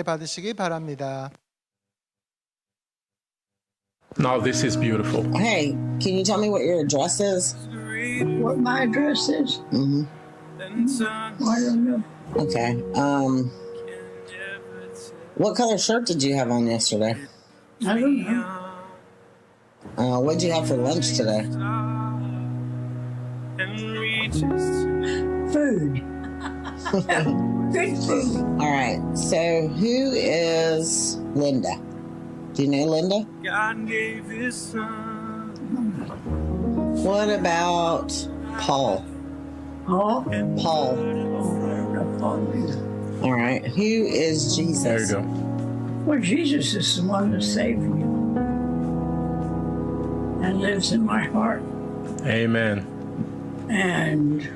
받으시기 바랍니다. Now this is beautiful. Hey, can you tell me what your address is? What my address is? Mm-hmm. I don't know. Okay. What color shirt did you have on yesterday? I don't know. What'd you have for lunch today? Food. Good food. All right. So who is Linda? Do you know Linda? What about Paul? Oh, Paul. All right. Who is Jesus? There you go. well, Jesus is the one that saved me and lives in my heart Amen. and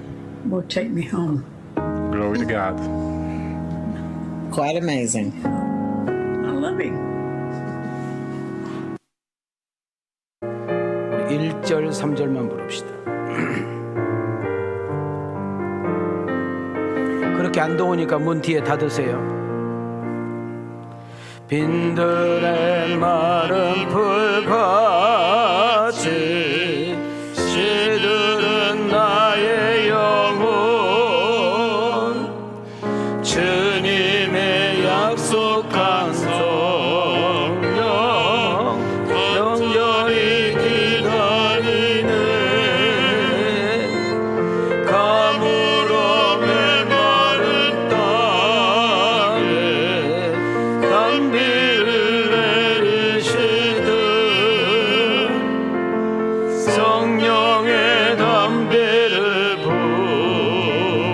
will take me home. Glory to God. Quite amazing. I love him. 1절, 3절만 부릅시다. 그렇게 안 더우니까 문 뒤에 닫으세요. 빈들의 마른 풀같이 시들은 나의 영혼 주님의 약속한 성령 영원히 기다리네 가물어 메마른 땅에 단비를 내리시듯 성령의 담배를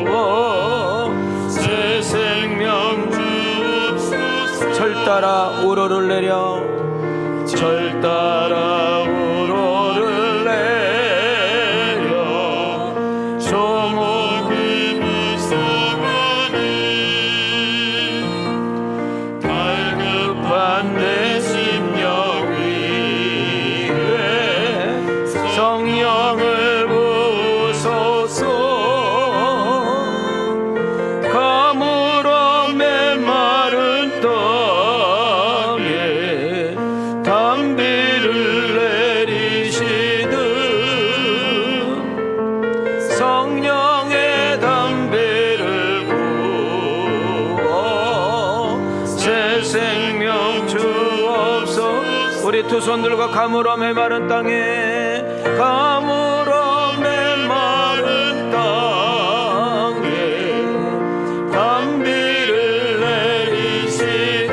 부어 새 생명 주옵소서 절 따라 우러를 내려 절 따라 우러를 내려 조목이 불쌍하니 갈급한 내 심령 위에 성령을 부으소서 가물어 메마른 땅에 담비를 내리시듯 성령의 담배를 부어 새 생명 주옵소서. 우리 두 손 들고 가물어 메마른 땅에 가물어 메마른 땅에 담비를 내리시듯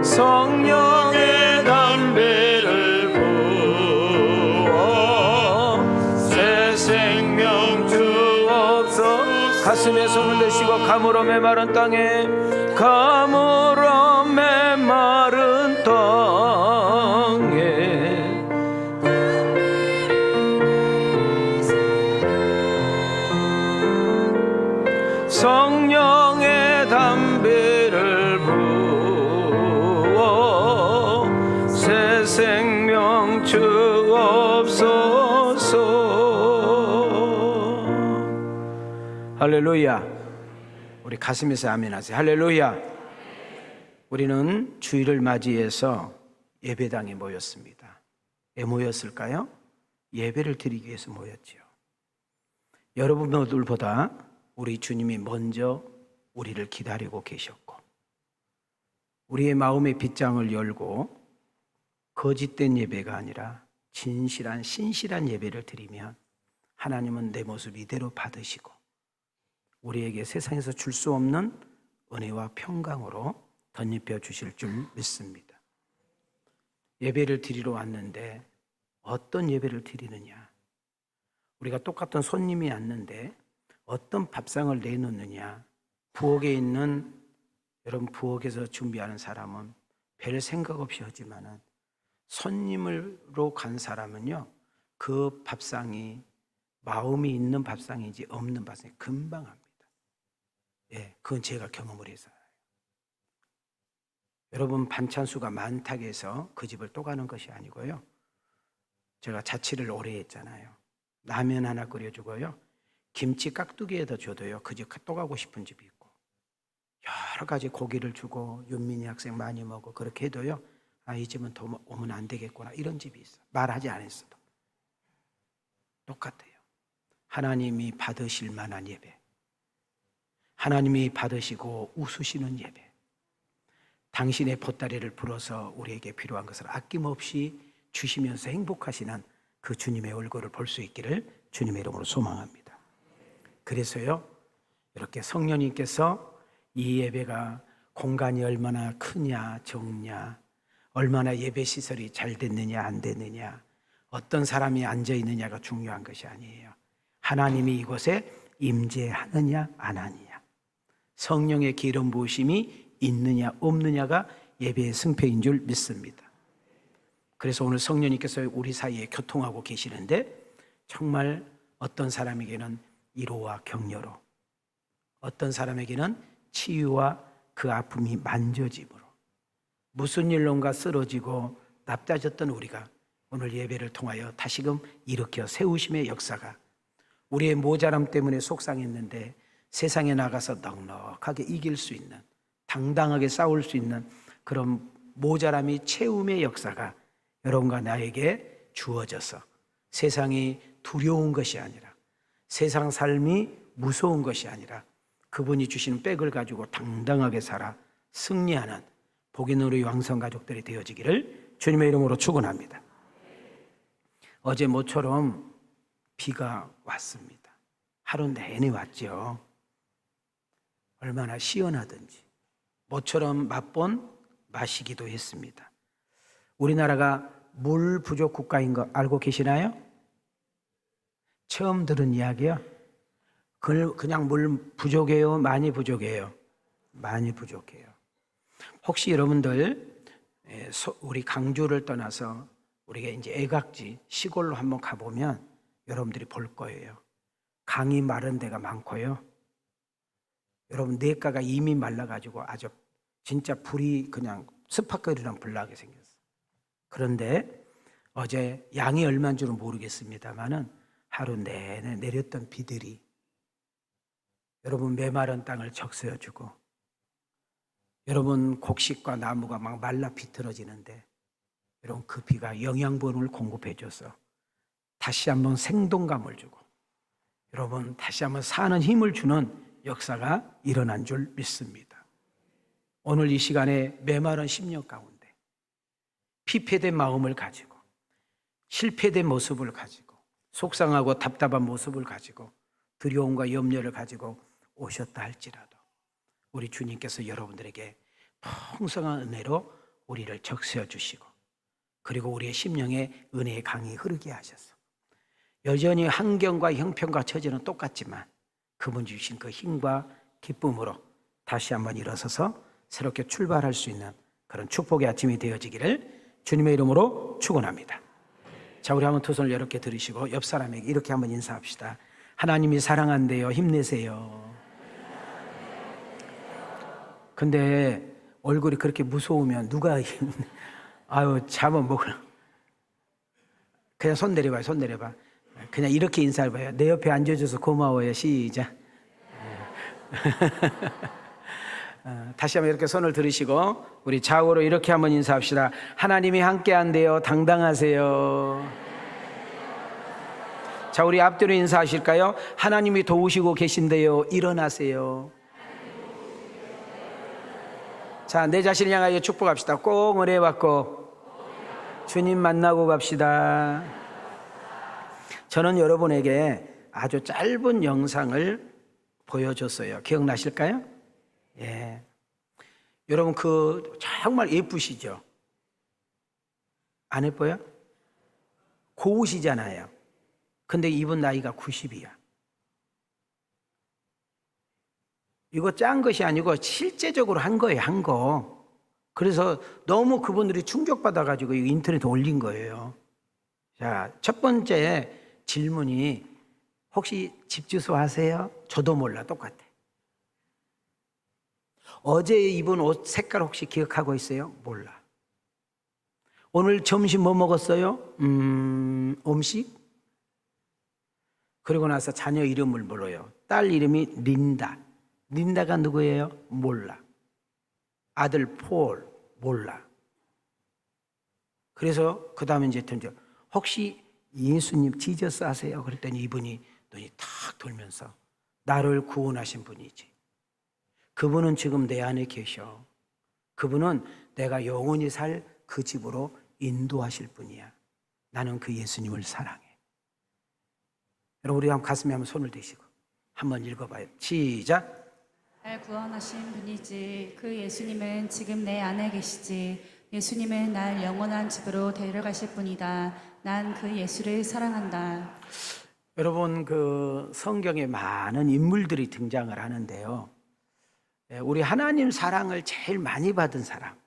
성령의 담배를 부어 새 생명 주옵소서. 가슴에 손을 내쉬고 가물어 메마른 땅에 가물어 메마른 땅에 성령의 담배를 부어 새 생명 주옵소서. 할렐루야. 우리 가슴에서 아멘 하세요. 할렐루야. 우리는 주일을 맞이해서 예배당에 모였습니다. 왜 모였을까요? 예배를 드리기 위해서 모였지요. 여러분들보다 우리 주님이 먼저 우리를 기다리고 계셨고 우리의 마음의 빗장을 열고 거짓된 예배가 아니라 진실한 신실한 예배를 드리면 하나님은 내 모습 이대로 받으시고 우리에게 세상에서 줄 수 없는 은혜와 평강으로 덧입혀 주실 줄 믿습니다. 예배를 드리러 왔는데 어떤 예배를 드리느냐? 우리가 똑같은 손님이 왔는데 어떤 밥상을 내놓느냐? 부엌에 있는 여러분 부엌에서 준비하는 사람은 별 생각 없이 하지만은 손님으로 간 사람은요 그 밥상이 마음이 있는 밥상인지 없는 밥상이 금방 합니다. 예, 그건 제가 경험을 해서. 여러분 반찬 수가 많다고 해서 그 집을 또 가는 것이 아니고요. 제가 자취를 오래 했잖아요. 라면 하나 끓여주고요. 김치 깍두기에다 줘도요. 그 집 또 가고 싶은 집이 있고. 여러 가지 고기를 주고 윤민이 학생 많이 먹어 그렇게 해도요, 아, 이 집은 더 오면 안 되겠구나, 이런 집이 있어. 말하지 않았어도 똑같아요. 하나님이 받으실 만한 예배, 하나님이 받으시고 웃으시는 예배, 당신의 보따리를 불어서 우리에게 필요한 것을 아낌없이 주시면서 행복하시는 그 주님의 얼굴을 볼 수 있기를 주님의 이름으로 소망합니다. 그래서요, 이렇게 성령님께서 이 예배가 공간이 얼마나 크냐 적냐, 얼마나 예배 시설이 잘 됐느냐 안 됐느냐, 어떤 사람이 앉아 있느냐가 중요한 것이 아니에요. 하나님이 이곳에 임재하느냐 안 하느냐, 성령의 기름 부으심이 있느냐 없느냐가 예배의 승패인 줄 믿습니다. 그래서 오늘 성령님께서 우리 사이에 교통하고 계시는데, 정말 어떤 사람에게는 위로와 격려로, 어떤 사람에게는 치유와 그 아픔이 만져짐으로, 무슨 일론가 쓰러지고 납작해졌던 우리가 오늘 예배를 통하여 다시금 일으켜 세우심의 역사가, 우리의 모자람 때문에 속상했는데 세상에 나가서 넉넉하게 이길 수 있는, 당당하게 싸울 수 있는 그런 모자람이 채움의 역사가 여러분과 나에게 주어져서 세상이 두려운 것이 아니라, 세상 삶이 무서운 것이 아니라 그분이 주시는 백을 가지고 당당하게 살아 승리하는 복이 있는 우리 왕성 가족들이 되어지기를 주님의 이름으로 축원합니다. 어제 모처럼 비가 왔습니다. 하루 내내 왔죠. 얼마나 시원하든지 모처럼 맛본 마시기도 했습니다. 우리나라가 물 부족 국가인 거 알고 계시나요? 처음 들은 이야기요? 그냥 물 부족해요? 많이 부족해요? 많이 부족해요. 혹시 여러분들 우리 강주를 떠나서 우리가 이제 애각지 시골로 한번 가보면 여러분들이 볼 거예요. 강이 마른 데가 많고요. 여러분 냇가가 이미 말라가지고 아주 진짜 불이 그냥 스파크리랑 불나게 생겼어요. 그런데 어제 양이 얼마인 줄은 모르겠습니다만은 하루 내내 내렸던 비들이 여러분 메마른 땅을 적셔주고, 여러분 곡식과 나무가 막 말라 비틀어지는데 여러분 그 비가 영양분을 공급해줘서 다시 한번 생동감을 주고, 여러분 다시 한번 사는 힘을 주는 역사가 일어난 줄 믿습니다. 오늘 이 시간에 메마른 심령 가운데 피폐된 마음을 가지고, 실패된 모습을 가지고, 속상하고 답답한 모습을 가지고, 두려움과 염려를 가지고 오셨다 할지라도 우리 주님께서 여러분들에게 풍성한 은혜로 우리를 적셔 주시고, 그리고 우리의 심령에 은혜의 강이 흐르게 하셔서 여전히 환경과 형편과 처지는 똑같지만 그분 주신 그 힘과 기쁨으로 다시 한번 일어서서 새롭게 출발할 수 있는 그런 축복의 아침이 되어지기를 주님의 이름으로 축원합니다. 자, 우리 한번 두 손을 이렇게 들으시고 옆 사람에게 이렇게 한번 인사합시다. 하나님이 사랑한대요. 힘내세요. 근데 얼굴이 그렇게 무서우면 누가 아유 잡아먹으라. 그냥 손 내려봐요. 손 내려봐. 그냥 이렇게 인사해봐요. 내 옆에 앉아줘서 고마워요. 시작. 다시 한번 이렇게 손을 들으시고 우리 좌우로 이렇게 한번 인사합시다. 하나님이 함께한대요. 당당하세요. 자, 우리 앞뒤로 인사하실까요? 하나님이 도우시고 계신데요. 일어나세요. 자, 내 자신을 향하여 축복합시다. 꼭 은혜 받고 주님 만나고 갑시다. 저는 여러분에게 아주 짧은 영상을 보여줬어요. 기억나실까요? 예. 여러분 그 정말 예쁘시죠? 안 예뻐요? 고우시잖아요. 근데 이분 나이가 90이야. 이거 짠 것이 아니고 실제적으로 한 거예요. 한 거. 그래서 너무 그분들이 충격받아가지고 인터넷에 올린 거예요. 자, 첫 번째 질문이 혹시 집 주소 아세요? 저도 몰라. 똑같아. 어제 입은 옷 색깔 혹시 기억하고 있어요? 몰라. 오늘 점심 뭐 먹었어요? 음식? 그리고 나서 자녀 이름을 몰라요. 딸 이름이 린다. 린다가 누구예요? 몰라. 아들 폴 몰라. 그래서 그 다음에 이제 혹시 예수님 지저스 아세요? 그랬더니 이분이 눈이 탁 돌면서 나를 구원하신 분이지. 그분은 지금 내 안에 계셔. 그분은 내가 영원히 살 그 집으로 인도하실 분이야. 나는 그 예수님을 사랑해. 여러분 우리 한번 가슴에 한번 손을 대시고 한번 읽어봐요. 시작. 날 구원하신 분이지. 그 예수님은 지금 내 안에 계시지. 예수님은 날 영원한 집으로 데려가실 분이다. 난 그 예수를 사랑한다. 여러분 그 성경에 많은 인물들이 등장을 하는데요. 우리 하나님 사랑을 제일 많이 받은 사람,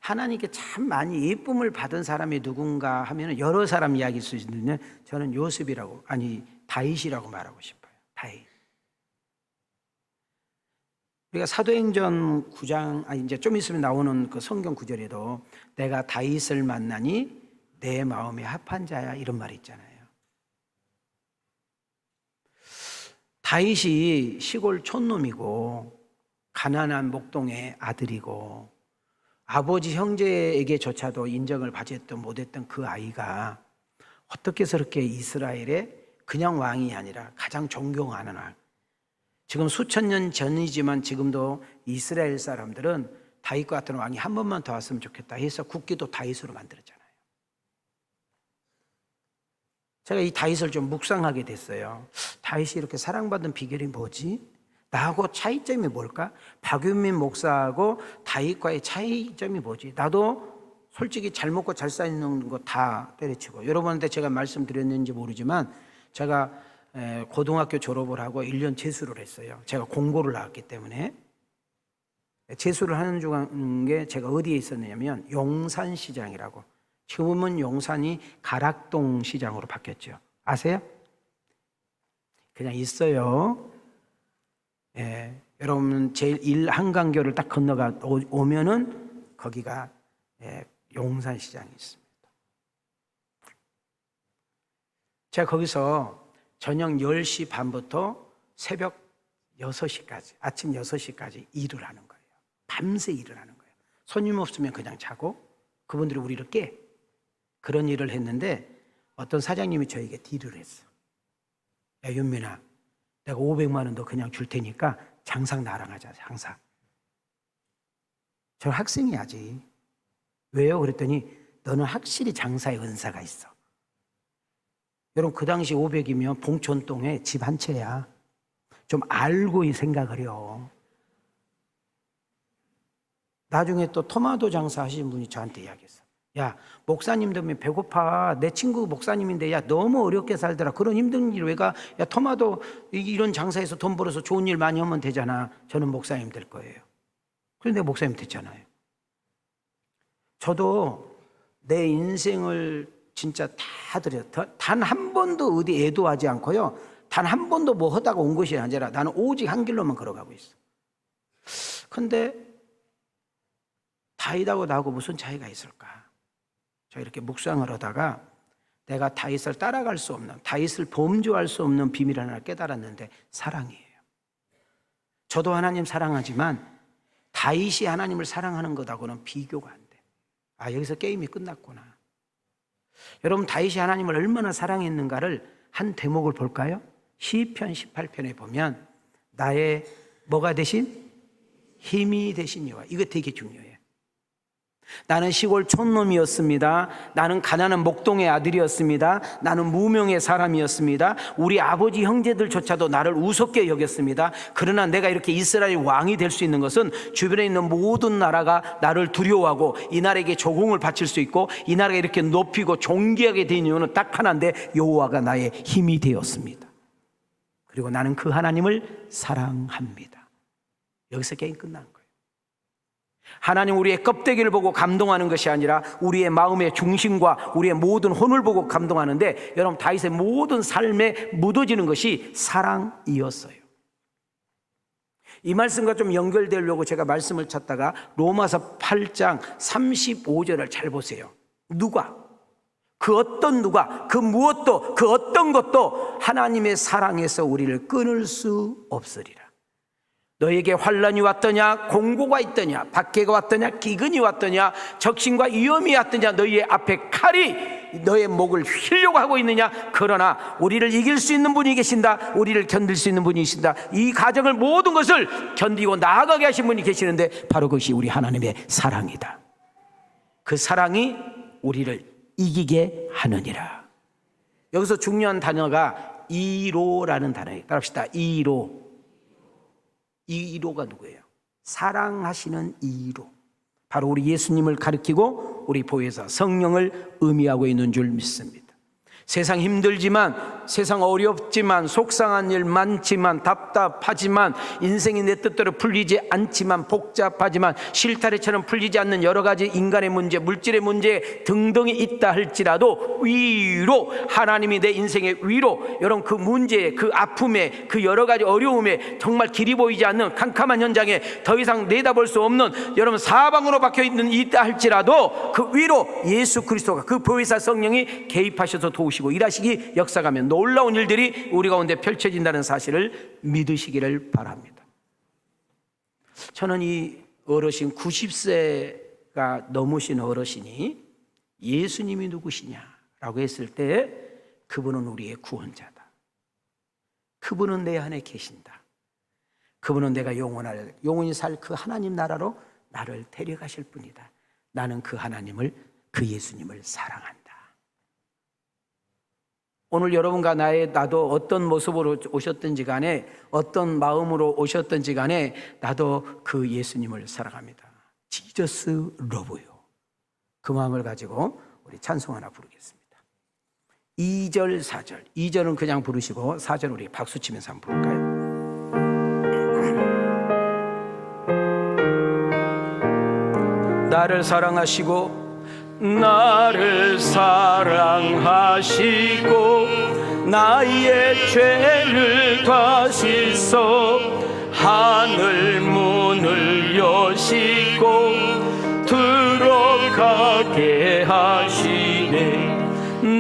하나님께 참 많이 예쁨을 받은 사람이 누군가 하면 여러 사람 이야기일 수 있는데 저는 요셉이라고, 아니 다윗이라고 말하고 싶어요. 다윗. 우리가 사도행전 9장, 아니 이제 좀 있으면 나오는 그 성경 구절에도 내가 다윗을 만나니 내 마음에 합한 자야, 이런 말이 있잖아요. 다윗이 시골 촌놈이고 가난한 목동의 아들이고 아버지 형제에게조차도 인정을 받았던 못했던 그 아이가 어떻게 저렇게 이스라엘의 그냥 왕이 아니라 가장 존경하는 왕, 지금 수천 년 전이지만 지금도 이스라엘 사람들은 다윗과 같은 왕이 한 번만 더 왔으면 좋겠다 해서 국기도 다윗으로 만들었잖아요. 제가 이 다윗을 좀 묵상하게 됐어요. 다윗이 이렇게 사랑받은 비결이 뭐지? 나하고 차이점이 뭘까? 박윤민 목사하고 다윗과의 차이점이 뭐지? 나도 솔직히 잘 먹고 잘 사는 거 다 때려치고, 여러분한테 제가 말씀드렸는지 모르지만 제가 고등학교 졸업을 하고 1년 재수를 했어요. 제가 공고를 나왔기 때문에. 재수를 하는 중에 제가 어디에 있었냐면 용산시장이라고, 지금은 용산이 가락동 시장으로 바뀌었죠. 아세요? 그냥 있어요. 예, 여러분 제1 한강교를 딱 건너가 오면은 거기가 용산시장이 있습니다. 제가 거기서 저녁 10시 반부터 새벽 6시까지, 아침 6시까지 일을 하는 거예요. 밤새 일을 하는 거예요. 손님 없으면 그냥 자고 그분들이 우리를 깨. 그런 일을 했는데 어떤 사장님이 저에게 딜을 했어. 야 윤민아, 내가 500만 원 더 그냥 줄 테니까 장상 나랑 하자, 장사. 저 학생이야지. 왜요? 그랬더니 너는 확실히 장사에 은사가 있어. 여러분 그 당시 500이면 봉천동에 집 한 채야. 좀 알고 이 생각을 해요. 나중에 또 토마토 장사 하시는 분이 저한테 이야기했어. 야 목사님 되면 배고파. 내 친구 목사님인데 야 너무 어렵게 살더라. 그런 힘든 일 왜 가? 야 토마토 이런 장사에서 돈 벌어서 좋은 일 많이 하면 되잖아. 저는 목사님 될 거예요. 그런데 목사님 됐잖아요. 저도 내 인생을 진짜 다 드려. 단 한 번도 어디 애도하지 않고요. 단 한 번도 뭐 하다가 온 것이 아니라 나는 오직 한 길로만 걸어가고 있어. 근데 다윗하고 나하고 무슨 차이가 있을까? 저 이렇게 묵상을 하다가 내가 다윗을 따라갈 수 없는, 다윗을 범죄할 수 없는 비밀 하나를 깨달았는데 사랑이에요. 저도 하나님 사랑하지만 다윗이 하나님을 사랑하는 것하고는 비교가 안 돼. 아, 여기서 게임이 끝났구나. 여러분 다윗이 하나님을 얼마나 사랑했는가를 한 대목을 볼까요? 시편 18편에 보면 나의 뭐가 되신? 힘이 되신 여호와. 이거 되게 중요해요. 나는 시골 촌놈이었습니다. 나는 가난한 목동의 아들이었습니다. 나는 무명의 사람이었습니다. 우리 아버지 형제들조차도 나를 우습게 여겼습니다. 그러나 내가 이렇게 이스라엘 왕이 될 수 있는 것은 주변에 있는 모든 나라가 나를 두려워하고 이 나라에게 조공을 바칠 수 있고 이 나라가 이렇게 높이고 존귀하게 된 이유는 딱 하나인데 여호와가 나의 힘이 되었습니다. 그리고 나는 그 하나님을 사랑합니다. 여기서 게임 끝난 거예요. 하나님 우리의 껍데기를 보고 감동하는 것이 아니라 우리의 마음의 중심과 우리의 모든 혼을 보고 감동하는데, 여러분 다윗의 모든 삶에 묻어지는 것이 사랑이었어요. 이 말씀과 좀 연결되려고 제가 말씀을 찾다가 로마서 8장 35절을 잘 보세요. 누가? 그 어떤 누가, 그 무엇도, 그 어떤 것도 하나님의 사랑에서 우리를 끊을 수 없으리라. 너에게 환난이 왔더냐, 공고가 있더냐, 박해가 왔더냐, 기근이 왔더냐, 적신과 위험이 왔더냐, 너희의 앞에 칼이 너의 목을 휘려고 하고 있느냐. 그러나 우리를 이길 수 있는 분이 계신다. 우리를 견딜 수 있는 분이 계신다. 이 가정을 모든 것을 견디고 나아가게 하신 분이 계시는데 바로 그것이 우리 하나님의 사랑이다. 그 사랑이 우리를 이기게 하느니라. 여기서 중요한 단어가 이로라는 단어예요. 따라합시다. 이로. 이로가 누구예요? 사랑하시는 이로. 바로 우리 예수님을 가리키고 우리 보혜사 성령을 의미하고 있는 줄 믿습니다. 세상 힘들지만, 세상 어렵지만, 속상한 일 많지만, 답답하지만, 인생이 내 뜻대로 풀리지 않지만, 복잡하지만, 실타래처럼 풀리지 않는 여러 가지 인간의 문제, 물질의 문제 등등이 있다 할지라도 위로, 하나님이 내 인생의 위로, 여러분 그 문제에, 그 아픔에, 그 여러 가지 어려움에, 정말 길이 보이지 않는 캄캄한 현장에 더 이상 내다볼 수 없는 여러분 사방으로 박혀 있는 있다 할지라도 그 위로 예수 그리스도가, 그 보혜사 성령이 개입하셔서 도우시고 일하시기, 역사가면 놀라운 일들이 우리 가운데 펼쳐진다는 사실을 믿으시기를 바랍니다. 저는 이 어르신, 90세가 넘으신 어르신이 예수님이 누구시냐라고 했을 때 그분은 우리의 구원자다. 그분은 내 안에 계신다. 그분은 내가 영원히 살 그 하나님 나라로 나를 데려가실 분이다. 나는 그 하나님을, 그 예수님을 사랑한다. 오늘 여러분과 나도 어떤 모습으로 오셨든지 간에, 어떤 마음으로 오셨든지 간에 나도 그 예수님을 사랑합니다. Jesus love you. 그 마음을 가지고 우리 찬송 하나 부르겠습니다. 2절, 4절. 2절은 그냥 부르시고 4절 우리 박수 치면서 한번 부를까요? 나를 사랑하시고 나를 사랑하시고 나의 죄를 다시소 하늘 문을 여시고 들어가게 하시네.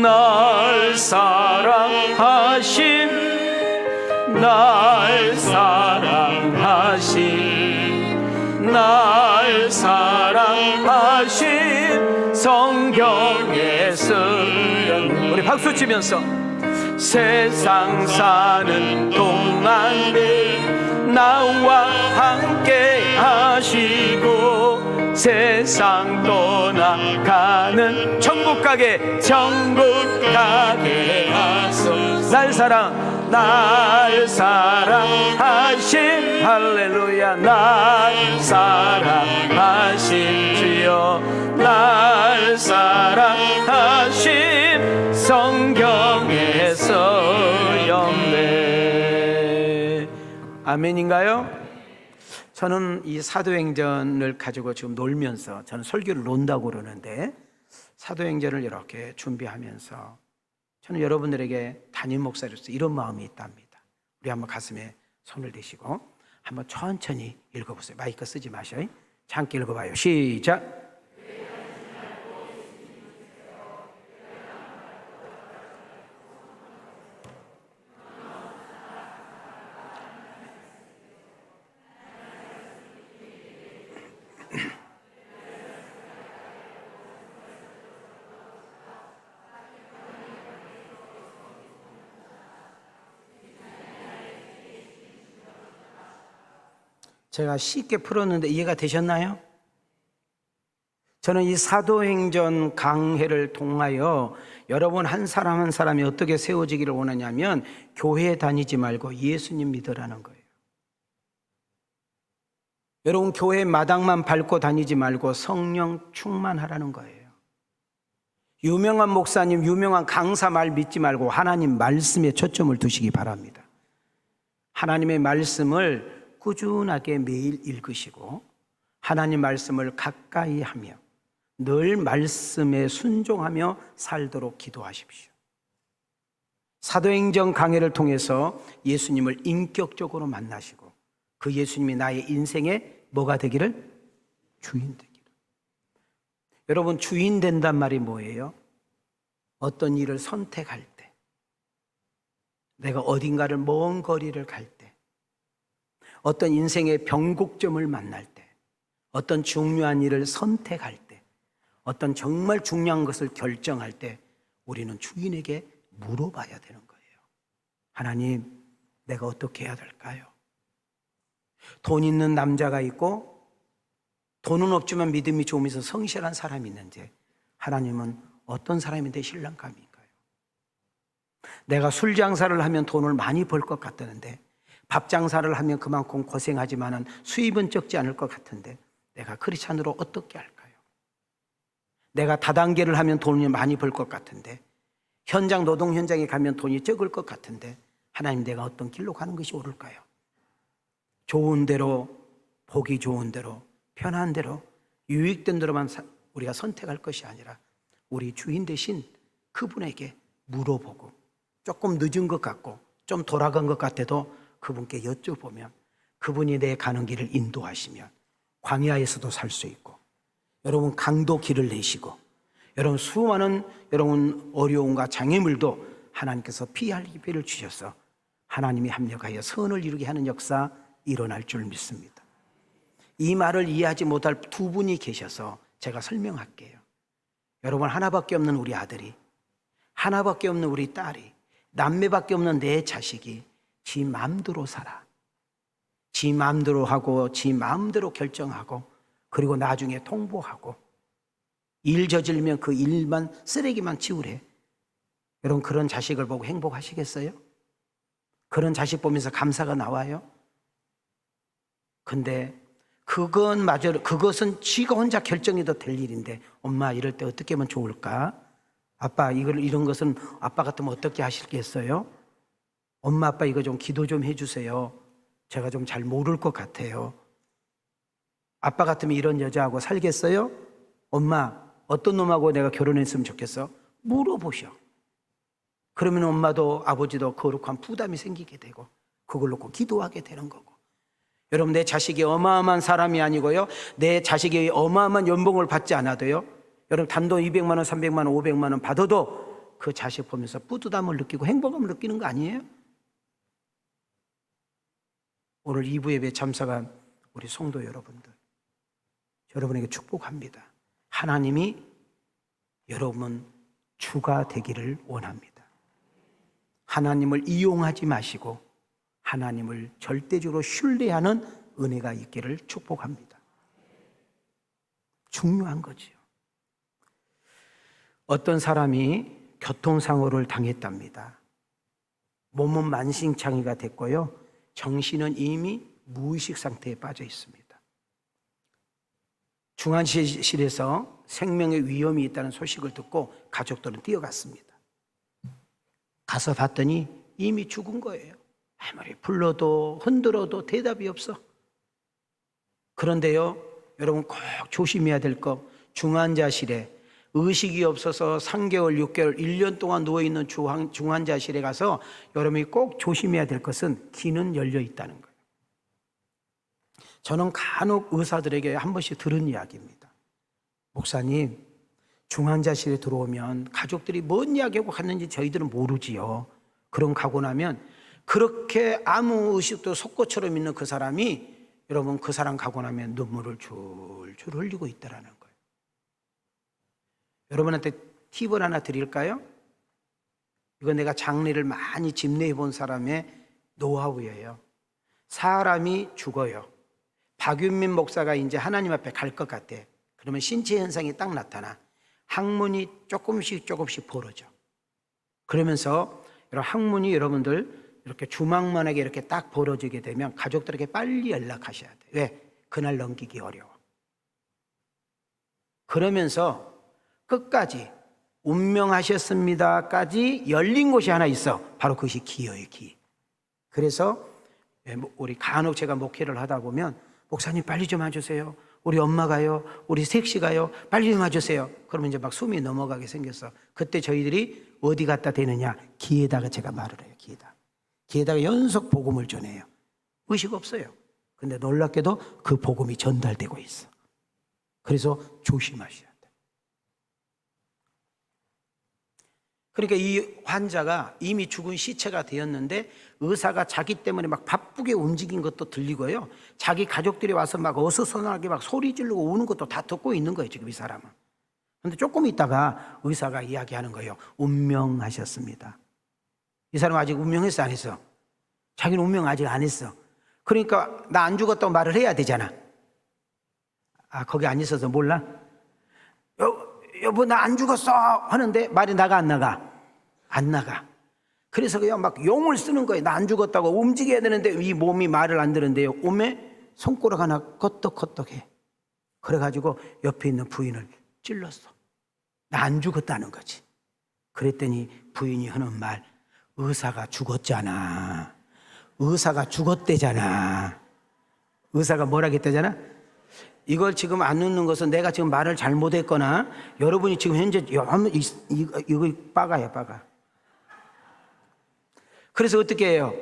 날 사랑하신, 날 사랑하신, 날 사랑하신 성경에 쓰는, 우리 박수 치면서 세상 사는 동안에 나와 함께 하시고 세상 떠나가는 천국 가게 하소서. 날 사랑하신 할렐루야, 날 사랑하신 주여, 날 사랑하신 성경에서 영배. 아멘인가요? 저는 이 사도행전을 가지고 지금 놀면서, 저는 설교를 논다고 그러는데 사도행전을 이렇게 준비하면서 저는 여러분들에게 담임 목사로서 이런 마음이 있답니다. 우리 한번 가슴에 손을 대시고 한번 천천히 읽어보세요. 마이크 쓰지 마셔요. 함께 읽어봐요. 시작. 제가 쉽게 풀었는데 이해가 되셨나요? 저는 이 사도행전 강해를 통하여 여러분 한 사람 한 사람이 어떻게 세워지기를 원하냐면 교회 다니지 말고 예수님 믿으라는 거예요. 여러분 교회 마당만 밟고 다니지 말고 성령 충만하라는 거예요. 유명한 목사님, 유명한 강사 말 믿지 말고 하나님 말씀에 초점을 두시기 바랍니다. 하나님의 말씀을 꾸준하게 매일 읽으시고 하나님 말씀을 가까이 하며 늘 말씀에 순종하며 살도록 기도하십시오. 사도행전 강해를 통해서 예수님을 인격적으로 만나시고 그 예수님이 나의 인생의 뭐가 되기를? 주인 되기를. 여러분 주인 된단 말이 뭐예요? 어떤 일을 선택할 때, 내가 어딘가를 먼 거리를 갈 때, 어떤 인생의 변곡점을 만날 때, 어떤 중요한 일을 선택할 때, 어떤 정말 중요한 것을 결정할 때 우리는 주인에게 물어봐야 되는 거예요. 하나님, 내가 어떻게 해야 될까요? 돈 있는 남자가 있고 돈은 없지만 믿음이 좀 있어서 성실한 사람이 있는데 하나님은 어떤 사람인데 신랑감인가요? 내가 술 장사를 하면 돈을 많이 벌 것 같다는데 밥 장사를 하면 그만큼 고생하지만은 수입은 적지 않을 것 같은데 내가 크리스찬으로 어떻게 할까요? 내가 다단계를 하면 돈이 많이 벌 것 같은데 현장 노동 현장에 가면 돈이 적을 것 같은데 하나님, 내가 어떤 길로 가는 것이 옳을까요? 좋은 대로, 보기 좋은 대로, 편한 대로, 유익된 대로만 우리가 선택할 것이 아니라 우리 주인 대신 그분에게 물어보고 조금 늦은 것 같고 좀 돌아간 것 같아도 그분께 여쭤보면 그분이 내 가는 길을 인도하시면 광야에서도 살 수 있고, 여러분 강도 길을 내시고, 여러분 수많은 여러분 어려움과 장애물도 하나님께서 피할 기회를 주셔서 하나님이 합력하여 선을 이루게 하는 역사 일어날 줄 믿습니다. 이 말을 이해하지 못할 두 분이 계셔서 제가 설명할게요. 여러분, 하나밖에 없는 우리 아들이, 하나밖에 없는 우리 딸이, 남매밖에 없는 내 자식이 지 마음대로 살아. 지 마음대로 하고 지 마음대로 결정하고 그리고 나중에 통보하고 일 저질면 그 일만 쓰레기만 치우래. 여러분, 그런 자식을 보고 행복하시겠어요? 그런 자식 보면서 감사가 나와요? 근데 그것은 지가 혼자 결정해도 될 일인데 엄마 이럴 때 어떻게 하면 좋을까? 아빠 이런 것은 아빠 같으면 어떻게 하시겠어요? 엄마 아빠 이거 좀 기도 좀 해주세요. 제가 좀 잘 모를 것 같아요. 아빠 같으면 이런 여자하고 살겠어요? 엄마 어떤 놈하고 내가 결혼했으면 좋겠어? 물어보셔. 그러면 엄마도 아버지도 거룩한 부담이 생기게 되고 그걸 놓고 기도하게 되는 거고. 여러분, 내 자식이 어마어마한 사람이 아니고요, 내 자식이 어마어마한 연봉을 받지 않아도요, 여러분 단돈 200만 원, 300만 원, 500만 원 받아도 그 자식 보면서 뿌듯함을 느끼고 행복감을 느끼는 거 아니에요? 오늘 2부 예배 참석한 우리 성도 여러분들, 여러분에게 축복합니다. 하나님이 여러분 주가 되기를 원합니다. 하나님을 이용하지 마시고 하나님을 절대적으로 신뢰하는 은혜가 있기를 축복합니다. 중요한 거지요. 어떤 사람이 교통사고를 당했답니다. 몸은 만신창이가 됐고요, 정신은 이미 무의식 상태에 빠져 있습니다. 중환자실에서 생명의 위험이 있다는 소식을 듣고 가족들은 뛰어갔습니다. 가서 봤더니 이미 죽은 거예요. 아무리 불러도 흔들어도 대답이 없어. 그런데요, 여러분 꼭 조심해야 될 거, 중환자실에 의식이 없어서 3개월, 6개월, 1년 동안 누워있는 중환자실에 가서 여러분이 꼭 조심해야 될 것은 귀는 열려 있다는 거예요. 저는 간혹 의사들에게 한 번씩 들은 이야기입니다. 목사님, 중환자실에 들어오면 가족들이 뭔 이야기하고 갔는지 저희들은 모르지요. 그럼 가고 나면 그렇게 아무 의식도 속고처럼 있는 그 사람이, 여러분 그 사람 가고 나면 눈물을 줄줄 흘리고 있다라는 거예요. 여러분한테 팁을 하나 드릴까요? 이건 내가 장례를 많이 집례해 본 사람의 노하우예요. 사람이 죽어요. 박윤민 목사가 이제 하나님 앞에 갈 것 같아. 그러면 신체 현상이 딱 나타나. 항문이 조금씩 벌어져. 그러면서 항문이 여러분들 이렇게 주먹만하게 이렇게 딱 벌어지게 되면 가족들에게 빨리 연락하셔야 돼요. 왜? 그날 넘기기 어려워. 그러면서 끝까지 운명하셨습니다까지 열린 곳이 하나 있어. 바로 그것이 기여의 기. 그래서 우리 간혹 제가 목회를 하다 보면 목사님 빨리 좀 와주세요. 우리 엄마가요, 우리 색시가요, 빨리 좀 와주세요. 그러면 이제 막 숨이 넘어가게 생겼어. 그때 저희들이 어디 갖다 대느냐? 기에다가 제가 말을 해요. 기에다가 연속 복음을 전해요. 의식 없어요. 근데 놀랍게도 그 복음이 전달되고 있어. 그래서 조심하셔야 돼. 그러니까 이 환자가 이미 죽은 시체가 되었는데 의사가 자기 때문에 막 바쁘게 움직인 것도 들리고요. 자기 가족들이 와서 막 어수선하게 막 소리 지르고 우는 것도 다 듣고 있는 거예요, 지금 이 사람은. 그런데 조금 있다가 의사가 이야기하는 거예요. 운명하셨습니다. 이 사람 아직 운명했어, 안 했어? 자기는 운명 아직 안 했어. 그러니까 나 안 죽었다고 말을 해야 되잖아. 아, 거기 안 있어서 몰라? 여보 나 안 죽었어 하는데 말이 나가 안 나가? 안 나가. 그래서 그냥 막 용을 쓰는 거예요. 나 안 죽었다고 움직여야 되는데 이 몸이 말을 안 들은데요. 오메 손가락 하나 껐덕껐덕해. 그래가지고 옆에 있는 부인을 찔렀어. 나 안 죽었다는 거지. 그랬더니 부인이 하는 말, 의사가 죽었잖아. 의사가 죽었대잖아. 의사가 뭐라 했대잖아? 이걸 지금 안 웃는 것은 내가 지금 말을 잘못했거나 여러분이 지금 현재 이거 빠가야 빠가. 그래서 어떻게 해요?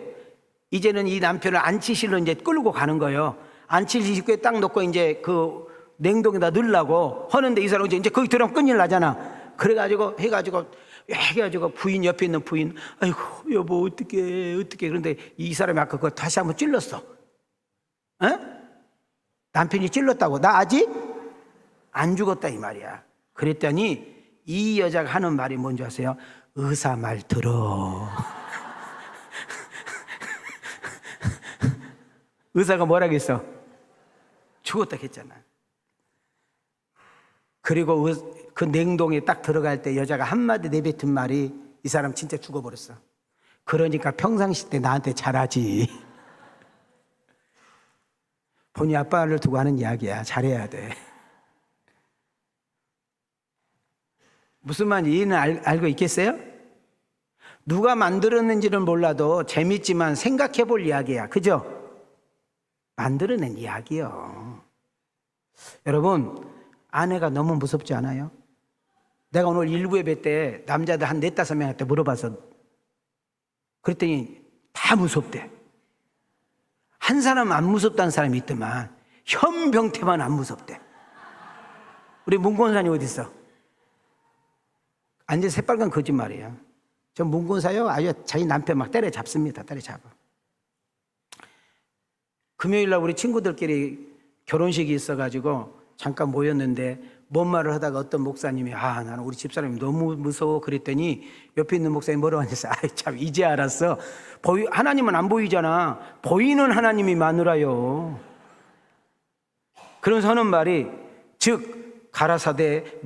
이제는 이 남편을 안치실로 이제 끌고 가는 거예요. 안치실에 딱 놓고 이제 그 냉동에다 넣으려고 하는데 이 사람 이제 거기 들어가면 큰일 나잖아. 그래가지고 해가지고 부인 옆에 있는 부인, 아이고 여보 어떡해 그런데 이 사람이 아까 그거 다시 한번 찔렀어. 어? 남편이 찔렀다고. 나 아직 안 죽었다 이 말이야. 그랬더니 이 여자가 하는 말이 뭔지 아세요? 의사 말 들어. 의사가 뭐라고 했어? 죽었다 했잖아. 그리고 그 냉동에 딱 들어갈 때 여자가 한마디 내뱉은 말이 이 사람 진짜 죽어버렸어. 그러니까 평상시 때 나한테 잘하지. 본인 아빠를 두고 하는 이야기야. 잘해야 돼. 무슨 말인지 이해는 알고 있겠어요? 누가 만들었는지는 몰라도 재밌지만 생각해 볼 이야기야. 그죠? 만들어낸 이야기요. 여러분, 아내가 너무 무섭지 않아요? 내가 오늘 일부 예배 때 남자들 한 4-5명한테 물어봐서 그랬더니 다 무섭대. 한 사람 안 무섭다는 사람이 있더만 현병태만 안 무섭대. 우리 문권사님 어디 있어? 완전 새빨간 거짓말이에요. 저 문권사요 아주 자기 남편 막 때려잡습니다. 때려잡아. 금요일날 우리 친구들끼리 결혼식이 있어가지고 잠깐 모였는데 뭔 말을 하다가 어떤 목사님이 나는 우리 집사람이 너무 무서워 그랬더니 옆에 있는 목사님이 뭐라고 하셨어요? 참 이제 알았어. 하나님은 안 보이잖아. 보이는 하나님이 마누라요. 그러면서 하는 말이 즉 가라사대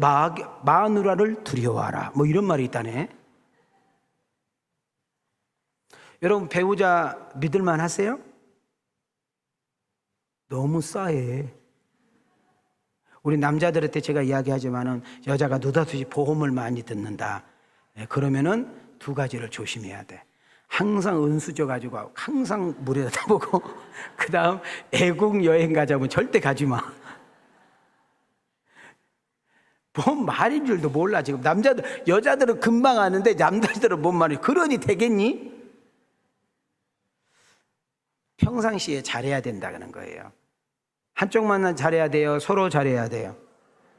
마누라를 두려워하라 뭐 이런 말이 있다네. 여러분 배우자 믿을만 하세요? 너무 싸해. 우리 남자들한테 제가 이야기하지만은 여자가 느닷없이 보험을 많이 듣는다. 그러면은 2가지를 조심해야 돼. 항상 은수저 가지고 항상 물에다 타보고 그 다음 애국 여행 가자면 절대 가지 마. 뭔 말인 줄도 몰라. 지금 여자들은 금방 아는데 남자들은 뭔 말이 그러니 되겠니? 평상시에 잘해야 된다는 거예요. 한쪽만 잘해야 돼요? 서로 잘해야 돼요?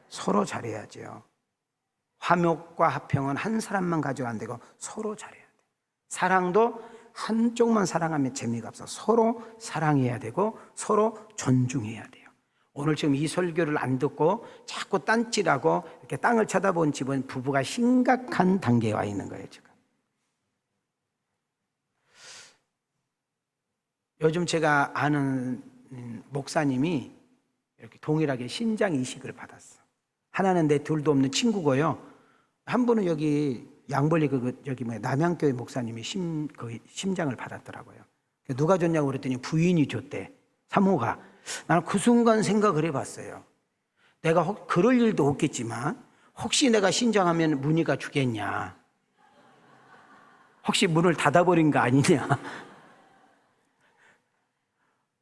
서로 잘해야죠. 화목과 화평은 한 사람만 가지고 안 되고 서로 잘해야 돼요. 사랑도 한쪽만 사랑하면 재미가 없어. 서로 사랑해야 되고 서로 존중해야 돼요. 오늘 지금 이 설교를 안 듣고 자꾸 딴짓하고 이렇게 땅을 쳐다본 집은 부부가 심각한 단계에 와 있는 거예요, 지금. 요즘 제가 아는 목사님이 이렇게 동일하게 신장 이식을 받았어. 하나는 내 둘도 없는 친구고요. 한 분은 여기 양벌리 남양교회 목사님이 심장을 받았더라고요. 누가 줬냐고 그랬더니 부인이 줬대. 사모가. 나는 그 순간 생각을 해봤어요. 내가 그럴 일도 없겠지만 혹시 내가 신장하면 문희가 주겠냐? 혹시 문을 닫아버린 거 아니냐?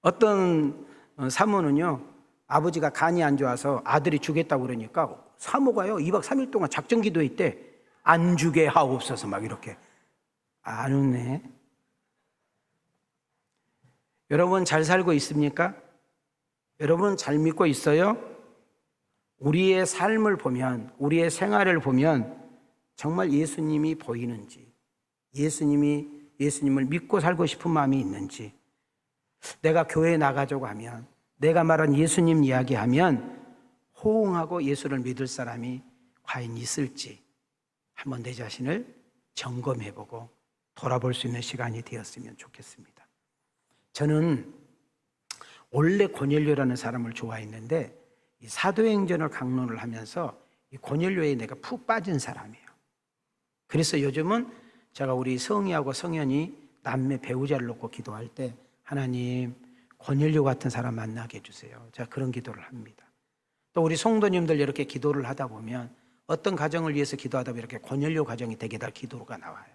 어떤 사모는요, 아버지가 간이 안 좋아서 아들이 주겠다고 그러니까 사모가요 2박 3일 동안 작정 기도했대. 안 주게 하옵소서 막 이렇게. 안 웃네. 여러분 잘 살고 있습니까? 여러분 잘 믿고 있어요? 우리의 삶을 보면, 우리의 생활을 보면 정말 예수님이 보이는지, 예수님을 믿고 살고 싶은 마음이 있는지, 내가 교회에 나가자고 하면, 내가 말한 예수님 이야기하면 호응하고 예수를 믿을 사람이 과연 있을지 한번 내 자신을 점검해보고 돌아볼 수 있는 시간이 되었으면 좋겠습니다. 저는 원래 고넬료라는 사람을 좋아했는데 이 사도행전을 강론을 하면서 이 고넬료에 내가 푹 빠진 사람이에요. 그래서 요즘은 제가 우리 성희하고 성현이 남매 배우자를 놓고 기도할 때 하나님 고넬료 같은 사람 만나게 해주세요. 제가 그런 기도를 합니다. 또 우리 성도님들 이렇게 기도를 하다 보면 어떤 가정을 위해서 기도하다 보면 이렇게 고넬료 가정이 되게 될 기도가 나와요.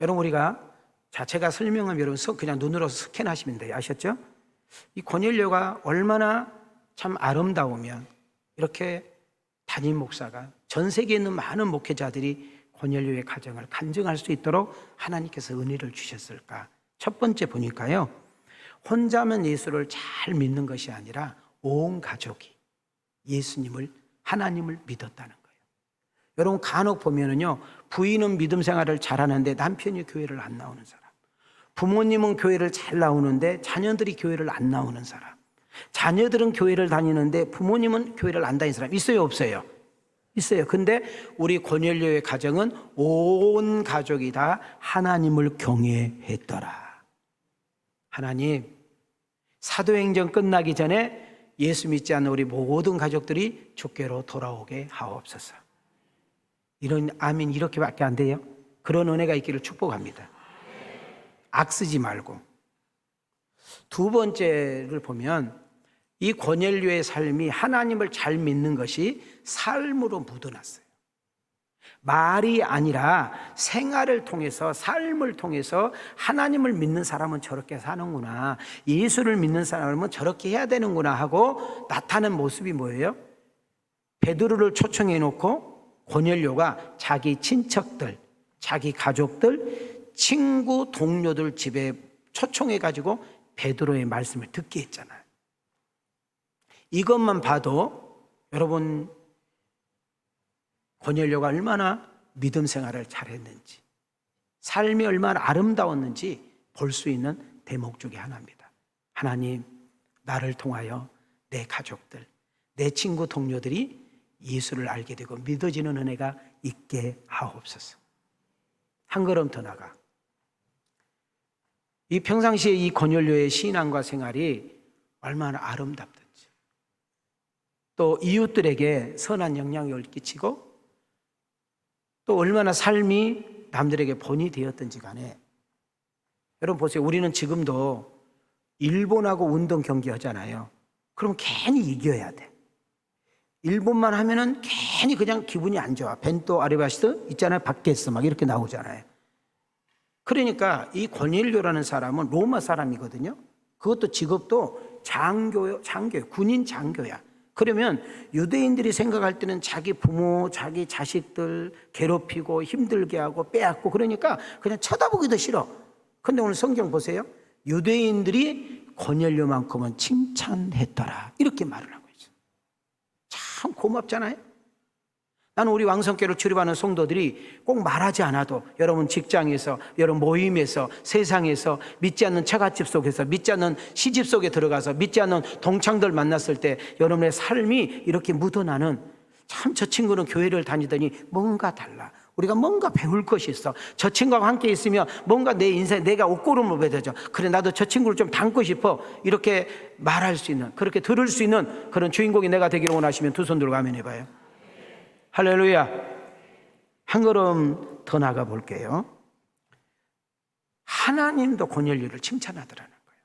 여러분 우리가 제가 설명하면 여러분 그냥 눈으로 스캔하시면 돼요. 아셨죠? 이 고넬료가 얼마나 참 아름다우면 이렇게 담임 목사가 전 세계에 있는 많은 목회자들이 고넬료의 가정을 간증할 수 있도록 하나님께서 은혜를 주셨을까? 첫 번째 보니까요, 혼자만 예수를 잘 믿는 것이 아니라 온 가족이 예수님을, 하나님을 믿었다는 거예요. 여러분 간혹 보면은요, 부인은 믿음 생활을 잘하는데 남편이 교회를 안 나오는 사람, 부모님은 교회를 잘 나오는데 자녀들이 교회를 안 나오는 사람, 자녀들은 교회를 다니는데 부모님은 교회를 안 다니는 사람 있어요, 없어요? 있어요. 근데 우리 고넬료의 가정은 온 가족이 다 하나님을 경외했더라. 하나님, 사도행전 끝나기 전에 예수 믿지 않는 우리 모든 가족들이 주께로 돌아오게 하옵소서. 이런 아멘 이렇게밖에 안 돼요. 그런 은혜가 있기를 축복합니다. 악쓰지 말고. 두 번째를 보면 이 고넬료의 삶이 하나님을 잘 믿는 것이 삶으로 묻어났어요. 말이 아니라 생활을 통해서, 삶을 통해서 하나님을 믿는 사람은 저렇게 사는구나, 예수를 믿는 사람은 저렇게 해야 되는구나 하고 나타낸 모습이 뭐예요? 베드로를 초청해 놓고 고넬료가 자기 친척들, 자기 가족들, 친구, 동료들 집에 초청해 가지고 베드로의 말씀을 듣게 했잖아요. 이것만 봐도 여러분 고넬료가 얼마나 믿음 생활을 잘했는지, 삶이 얼마나 아름다웠는지 볼 수 있는 대목 중에 하나입니다. 하나님, 나를 통하여 내 가족들, 내 친구 동료들이 예수를 알게 되고 믿어지는 은혜가 있게 하옵소서. 한 걸음 더 나가. 이 평상시에 이 고넬료의 신앙과 생활이 얼마나 아름답든지, 또 이웃들에게 선한 영향력을 끼치고 또 얼마나 삶이 남들에게 본이 되었든지 간에, 여러분 보세요. 우리는 지금도 일본하고 운동 경기 하잖아요. 그럼 괜히 이겨야 돼. 일본만 하면은 괜히 그냥 기분이 안 좋아. 벤토 아리바시트 있잖아요. 밖에서 막 이렇게 나오잖아요. 그러니까 이 고넬료라는 사람은 로마 사람이거든요. 그것도 직업도 장교요, 군인 장교야. 그러면 유대인들이 생각할 때는 자기 부모, 자기 자식들 괴롭히고 힘들게 하고 빼앗고 그러니까 그냥 쳐다보기도 싫어. 근데 오늘 성경 보세요. 유대인들이 고넬료만큼은 칭찬했더라. 이렇게 말을 하고 있어요. 참 고맙잖아요. 나는 우리 왕성교회를 출입하는 성도들이 꼭 말하지 않아도 여러분 직장에서, 여러분 모임에서, 세상에서, 믿지 않는 처갓집 속에서, 믿지 않는 시집 속에 들어가서, 믿지 않는 동창들 만났을 때 여러분의 삶이 이렇게 묻어나는, 참 저 친구는 교회를 다니더니 뭔가 달라, 우리가 뭔가 배울 것이 있어, 저 친구와 함께 있으면 뭔가 내 인생에 내가 옷고름을 배워져, 그래 나도 저 친구를 좀 닮고 싶어, 이렇게 말할 수 있는, 그렇게 들을 수 있는 그런 주인공이 내가 되기를 원하시면 두 손 들고 아멘 해봐요. 할렐루야. 한 걸음 더 나가 볼게요. 하나님도 고넬료를 칭찬하더라는 거예요.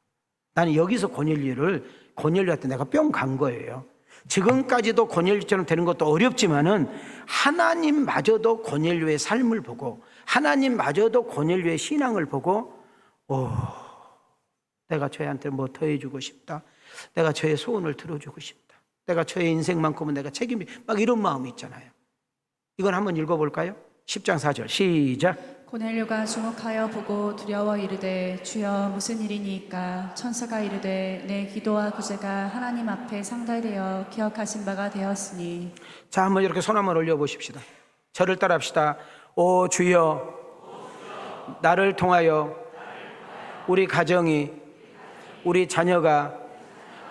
나는 여기서 고넬료한테 내가 뿅 간 거예요. 지금까지도 고넬료처럼 되는 것도 어렵지만은 하나님마저도 고넬료의 삶을 보고, 하나님마저도 고넬료의 신앙을 보고, 내가 저희한테 뭐 더 해주고 싶다, 내가 저의 소원을 들어주고 싶다, 내가 저의 인생만큼은 내가 책임이, 막 이런 마음이 있잖아요. 이건 한번 읽어볼까요? 10장 4절 시작. 고넬료가 주목하여 보고 두려워 이르되 주여 무슨 일이니이까? 천사가 이르되 내 기도와 구제가 하나님 앞에 상달되어 기억하신 바가 되었으니. 자, 한번 이렇게 손 한번 올려보십시다. 저를 따라합시다. 오 주여, 나를 통하여 우리 가정이, 우리 자녀가,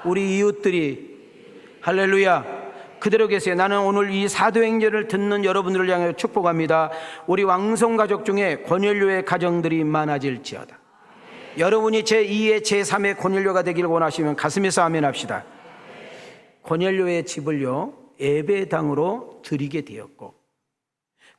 우리 이웃들이, 할렐루야, 그대로 계세요. 나는 오늘 이 사도행전을 듣는 여러분들을 향해 축복합니다. 우리 왕성가족 중에 고넬료의 가정들이 많아질지어다. 여러분이 제2의 제3의 고넬료가 되기를 원하시면 가슴에서 아멘 합시다. 고넬료의 집을요 예배당으로 드리게 되었고,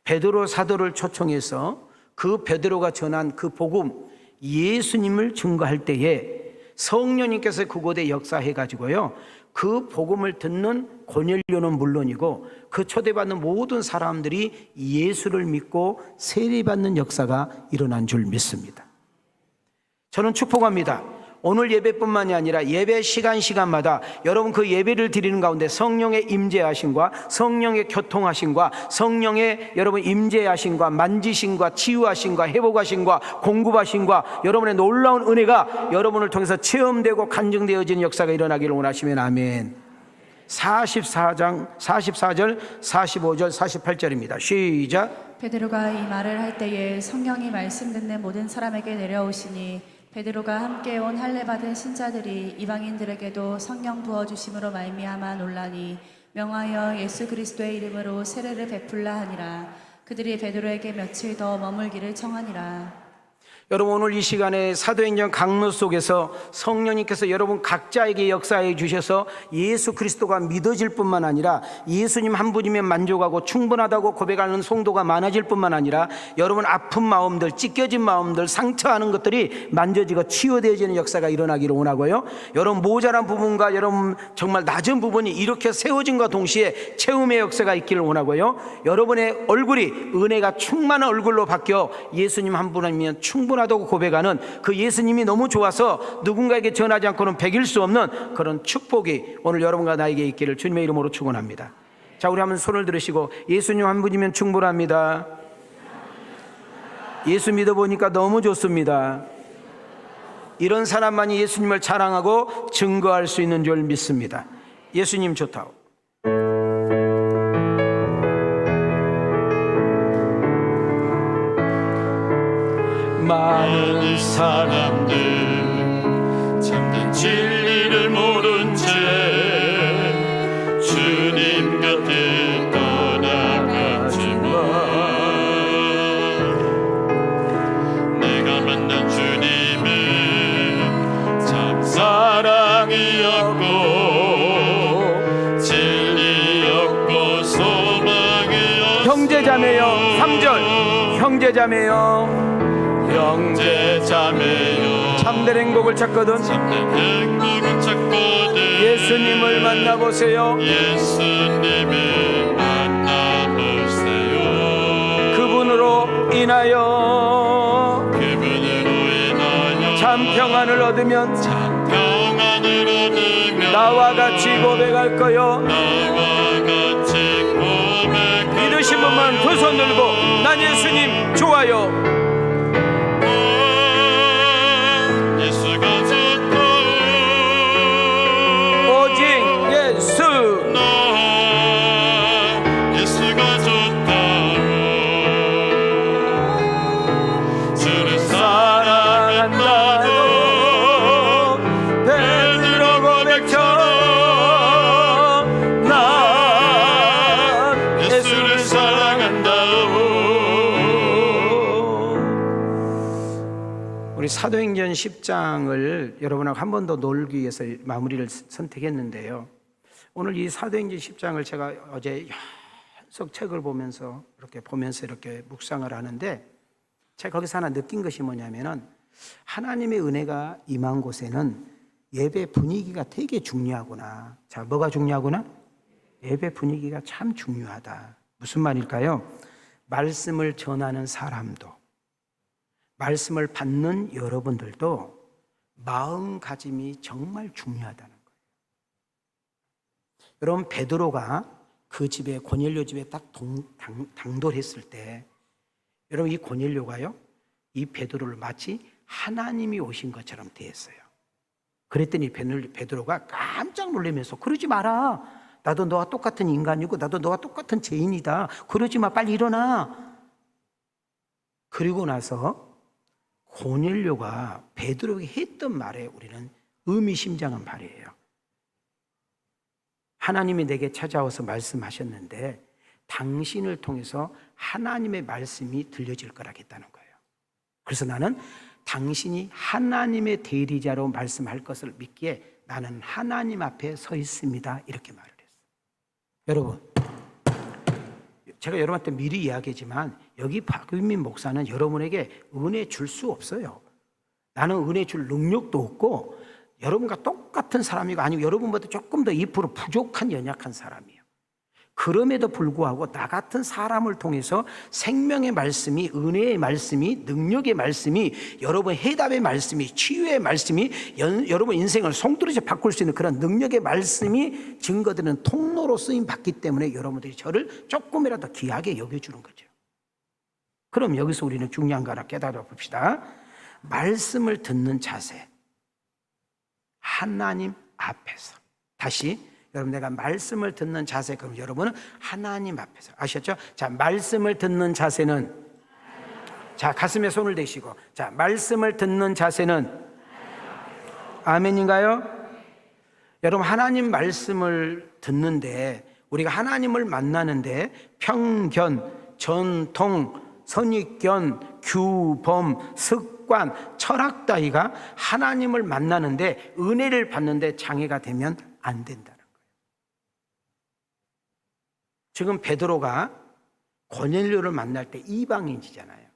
베드로 사도를 초청해서 그 베드로가 전한 그 복음 예수님을 증거할 때에 성령님께서 그곳에 역사해 가지고요 그 복음을 듣는 고넬료는 물론이고 그 초대받는 모든 사람들이 예수를 믿고 세례받는 역사가 일어난 줄 믿습니다. 저는 축복합니다. 오늘 예배뿐만이 아니라 예배 시간마다 여러분 그 예배를 드리는 가운데 성령의 임재하심과 성령의 교통하심과 성령의 여러분 임재하심과 만지심과 치유하심과 회복하심과 공급하심과 여러분의 놀라운 은혜가 여러분을 통해서 체험되고 간증되어지는 역사가 일어나기를 원하시면 아멘. 44절 45절 48절입니다 시작. 베드로가 이 말을 할 때에 성령이 말씀 듣는 모든 사람에게 내려오시니 베드로가 함께 온 할례 받은 신자들이 이방인들에게도 성령 부어주심으로 말미암아 논란이 명하여 예수 그리스도의 이름으로 세례를 베풀라 하니라. 그들이 베드로에게 며칠 더 머물기를 청하니라. 여러분 오늘 이 시간에 사도행전 강로 속에서 성령님께서 여러분 각자에게 역사해 주셔서 예수 그리스도가 믿어질 뿐만 아니라 예수님 한 분이면 만족하고 충분하다고 고백하는 성도가 많아질 뿐만 아니라 여러분 아픈 마음들, 찢겨진 마음들, 상처하는 것들이 만져지고 치유되어지는 역사가 일어나기를 원하고요, 여러분 모자란 부분과 여러분 정말 낮은 부분이 이렇게 세워진과 동시에 체험의 역사가 있기를 원하고요, 여러분의 얼굴이 은혜가 충만한 얼굴로 바뀌어 예수님 한 분이면 충분하다고 고백하는 그 예수님이 너무 좋아서 누군가에게 전하지 않고는 배길 수 없는 그런 축복이 오늘 여러분과 나에게 있기를 주님의 이름으로 축원합니다. 자, 우리 한번 손을 들으시고 예수님 한 분이면 충분합니다. 예수 믿어보니까 너무 좋습니다. 이런 사람만이 예수님을 자랑하고 증거할 수 있는 줄 믿습니다. 예수님 좋다오. 많은 사람들 참된 진리를 모른 채 주님 곁에 떠나갔지만 내가 만난 주님은 참 사랑이었고 진리였고 소망이었어. 형제자매여 3절 형제자매여 형제자매여 참된 행복을 찾거든 참된 행복을 찾거든 예수님을 만나보세요. 예수님을 만나보세요. 그분으로 인하여 참 평안을 얻으면 나와 같이 고백할 거요. 믿으신 분만 두 손 들고 난 예수님 좋아요. 사도행전 10장을 여러분하고 한 번 더 놀기 위해서 마무리를 선택했는데요, 오늘 이 사도행전 10장을 제가 어제 연속 책을 보면서 이렇게 묵상을 하는데 제가 거기서 하나 느낀 것이 뭐냐면은 하나님의 은혜가 임한 곳에는 예배 분위기가 되게 중요하구나. 자, 뭐가 중요하구나? 예배 분위기가 참 중요하다. 무슨 말일까요? 말씀을 전하는 사람도 말씀을 받는 여러분들도 마음가짐이 정말 중요하다는 거예요. 여러분 베드로가 그 집에 고넬료 집에 딱 당돌했을 때 여러분, 이 고넬료가요, 이 베드로를 마치 하나님이 오신 것처럼 대했어요. 그랬더니 베드로가 깜짝 놀라면서 그러지 마라. 나도 너와 똑같은 인간이고 나도 너와 똑같은 죄인이다. 그러지 마. 빨리 일어나. 그리고 나서 고넬료가 베드로에게 했던 말에 우리는 의미심장한 말이에요. 하나님이 내게 찾아와서 말씀하셨는데 당신을 통해서 하나님의 말씀이 들려질 거라겠다는 거예요. 그래서 나는 당신이 하나님의 대리자로 말씀할 것을 믿기에 나는 하나님 앞에 서 있습니다. 이렇게 말을 했어요. 여러분, 제가 여러분한테 미리 이야기하지만 여기 박유민 목사는 여러분에게 은혜 줄 수 없어요. 나는 은혜 줄 능력도 없고 여러분과 똑같은 사람이고 아니면 여러분보다 조금 더 2% 부족한 연약한 사람이에요. 그럼에도 불구하고 나 같은 사람을 통해서 생명의 말씀이, 은혜의 말씀이, 능력의 말씀이, 여러분 해답의 말씀이, 치유의 말씀이, 여러분 인생을 송두리째 바꿀 수 있는 그런 능력의 말씀이 증거되는 통로로 쓰임 받기 때문에 여러분들이 저를 조금이라도 귀하게 여겨주는 거죠. 그럼 여기서 우리는 중요한 거 하나 깨달아 봅시다. 말씀을 듣는 자세. 하나님 앞에서. 다시 여러분, 내가 말씀을 듣는 자세. 그럼 여러분은 하나님 앞에서. 아셨죠? 자, 말씀을 듣는 자세는, 자, 가슴에 손을 대시고, 자, 말씀을 듣는 자세는 아멘인가요? 여러분, 하나님 말씀을 듣는데, 우리가 하나님을 만나는데 편견, 전통, 선입견, 규범, 습관, 철학 따위가 하나님을 만나는데 은혜를 받는데 장애가 되면 안 된다는 거예요. 지금 베드로가 고넬료를 만날 때 이방인이잖아요.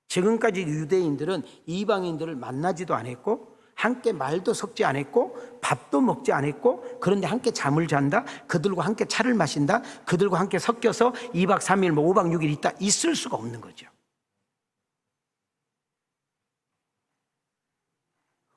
지금까지 유대인들은 이방인들을 만나지도 않았고 함께 말도 섞지 않았고 밥도 먹지 않았고, 그런데 함께 잠을 잔다, 그들과 함께 차를 마신다, 그들과 함께 섞여서 2박 3일, 5박 6일 있다, 있을 수가 없는 거죠.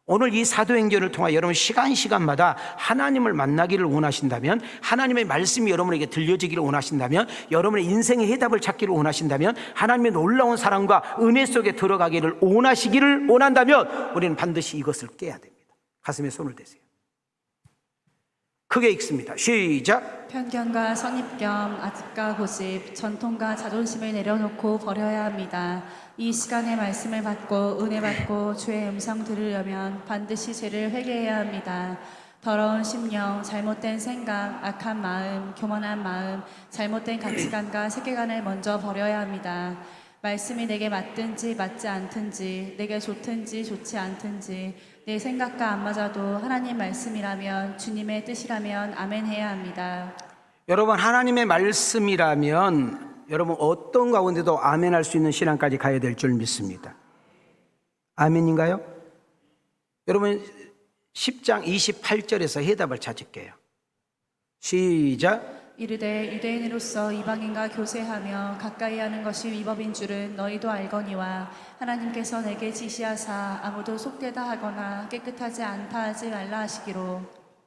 오늘 이 사도행전을 통해 여러분 시간마다 하나님을 만나기를 원하신다면, 하나님의 말씀이 여러분에게 들려지기를 원하신다면, 여러분의 인생의 해답을 찾기를 원하신다면, 하나님의 놀라운 사랑과 은혜 속에 들어가기를 원한다면 우리는 반드시 이것을 깨야 됩니다. 가슴에 손을 대세요. 크게 읽습니다. 시작. 편견과 선입견, 아집과 고집, 전통과 자존심을 내려놓고 버려야 합니다. 이 시간에 말씀을 받고 은혜 받고 주의 음성 들으려면 반드시 죄를 회개해야 합니다. 더러운 심령, 잘못된 생각, 악한 마음, 교만한 마음, 잘못된 가치관과 세계관을 먼저 버려야 합니다. 말씀이 내게 맞든지 맞지 않든지, 내게 좋든지 좋지 않든지, 내 생각과 안 맞아도 하나님 말씀이라면, 주님의 뜻이라면 아멘 해야 합니다. 여러분, 하나님의 말씀이라면 여러분 어떤 가운데도 아멘 할 수 있는 신앙까지 가야 될 줄 믿습니다. 아멘인가요? 여러분 10장 28절에서 해답을 찾을게요. 시작. 이르되 유대인으로서 이방인과 교제하며 가까이 하는 것이 위법인 줄은 너희도 알거니와, 하나님께서 내게 지시하사 아무도 속되다 하거나 깨끗하지 않다 하지 말라 하시기로.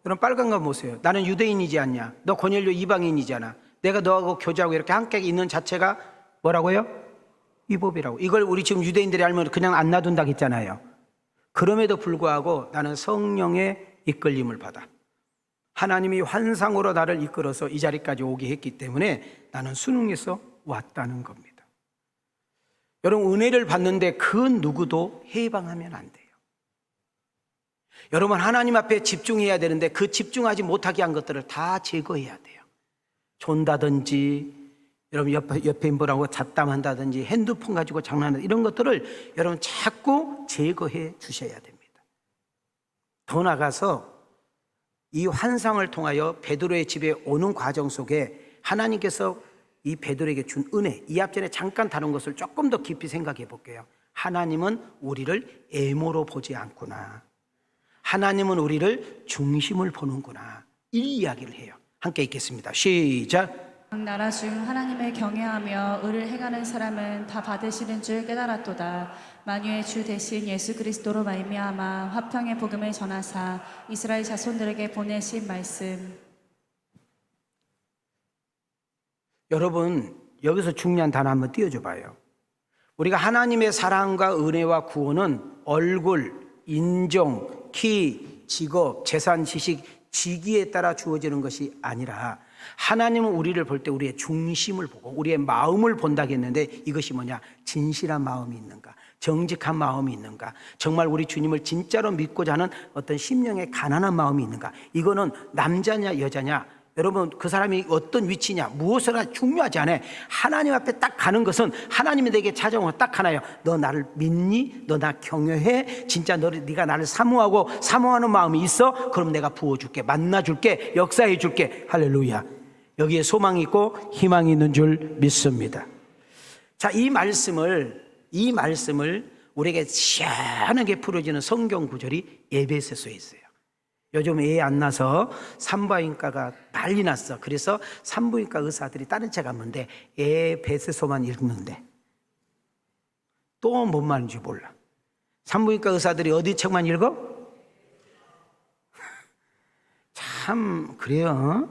여러분 빨간 거 보세요. 나는 유대인이지 않냐? 너 고넬료 이방인이잖아. 내가 너하고 교제하고 이렇게 함께 있는 자체가 뭐라고요? 위법이라고. 이걸 우리 지금 유대인들이 알면 그냥 안 놔둔다고 했잖아요. 그럼에도 불구하고 나는 성령의 이끌림을 받아 하나님이 환상으로 나를 이끌어서 이 자리까지 오게 했기 때문에 나는 순응해서 왔다는 겁니다. 여러분 은혜를 받는데 그 누구도 해방하면 안 돼요. 여러분 하나님 앞에 집중해야 되는데 그 집중하지 못하게 한 것들을 다 제거해야 돼요. 존다든지, 여러분 옆에 인분하고 잡담한다든지, 핸드폰 가지고 장난한다, 이런 것들을 여러분 자꾸 제거해 주셔야 됩니다. 더 나아가서 이 환상을 통하여 베드로의 집에 오는 과정 속에 하나님께서 이 베드로에게 준 은혜, 이 앞전에 잠깐 다룬 것을 조금 더 깊이 생각해 볼게요. 하나님은 우리를 애모로 보지 않구나. 하나님은 우리를 중심을 보는구나. 이 이야기를 해요. 함께 읽겠습니다. 시작. 각 나라 중 하나님을 경외하며 의를 행하는 사람은 다 받으시는 줄 깨달았도다. 만유의 주 대신 예수 그리스도로 말미암아 화평의 복음을 전하사 이스라엘 자손들에게 보내신 말씀. 여러분 여기서 중요한 단어 한번 띄워줘 봐요. 우리가 하나님의 사랑과 은혜와 구원은 얼굴, 인종, 키, 직업, 재산, 지식, 직위에 따라 주어지는 것이 아니라 하나님은 우리를 볼 때 우리의 중심을 보고 우리의 마음을 본다고 했는데 이것이 뭐냐? 진실한 마음이 있는가? 정직한 마음이 있는가? 정말 우리 주님을 진짜로 믿고자 하는 어떤 심령의 가난한 마음이 있는가? 이거는 남자냐 여자냐, 여러분 그 사람이 어떤 위치냐 무엇을 중요하지 않아요. 하나님 앞에 딱 가는 것은 하나님이 내게 찾아온 건 딱 하나예요. 너 나를 믿니? 너 나 경외해? 진짜 네가 나를 사모하고 사모하는 마음이 있어? 그럼 내가 부어줄게, 만나줄게, 역사해줄게. 할렐루야. 여기에 소망이 있고 희망이 있는 줄 믿습니다. 자, 이 말씀을 우리에게 시원하게 풀어지는 성경 구절이 에베소서에 있어요. 요즘 애 안 낳아서 산부인과가 난리 났어. 그래서 산부인과 의사들이 다른 책 갔는데 에베소서만 읽는데 또 뭔 말인지 몰라. 산부인과 의사들이 어디 책만 읽어? 참 그래요.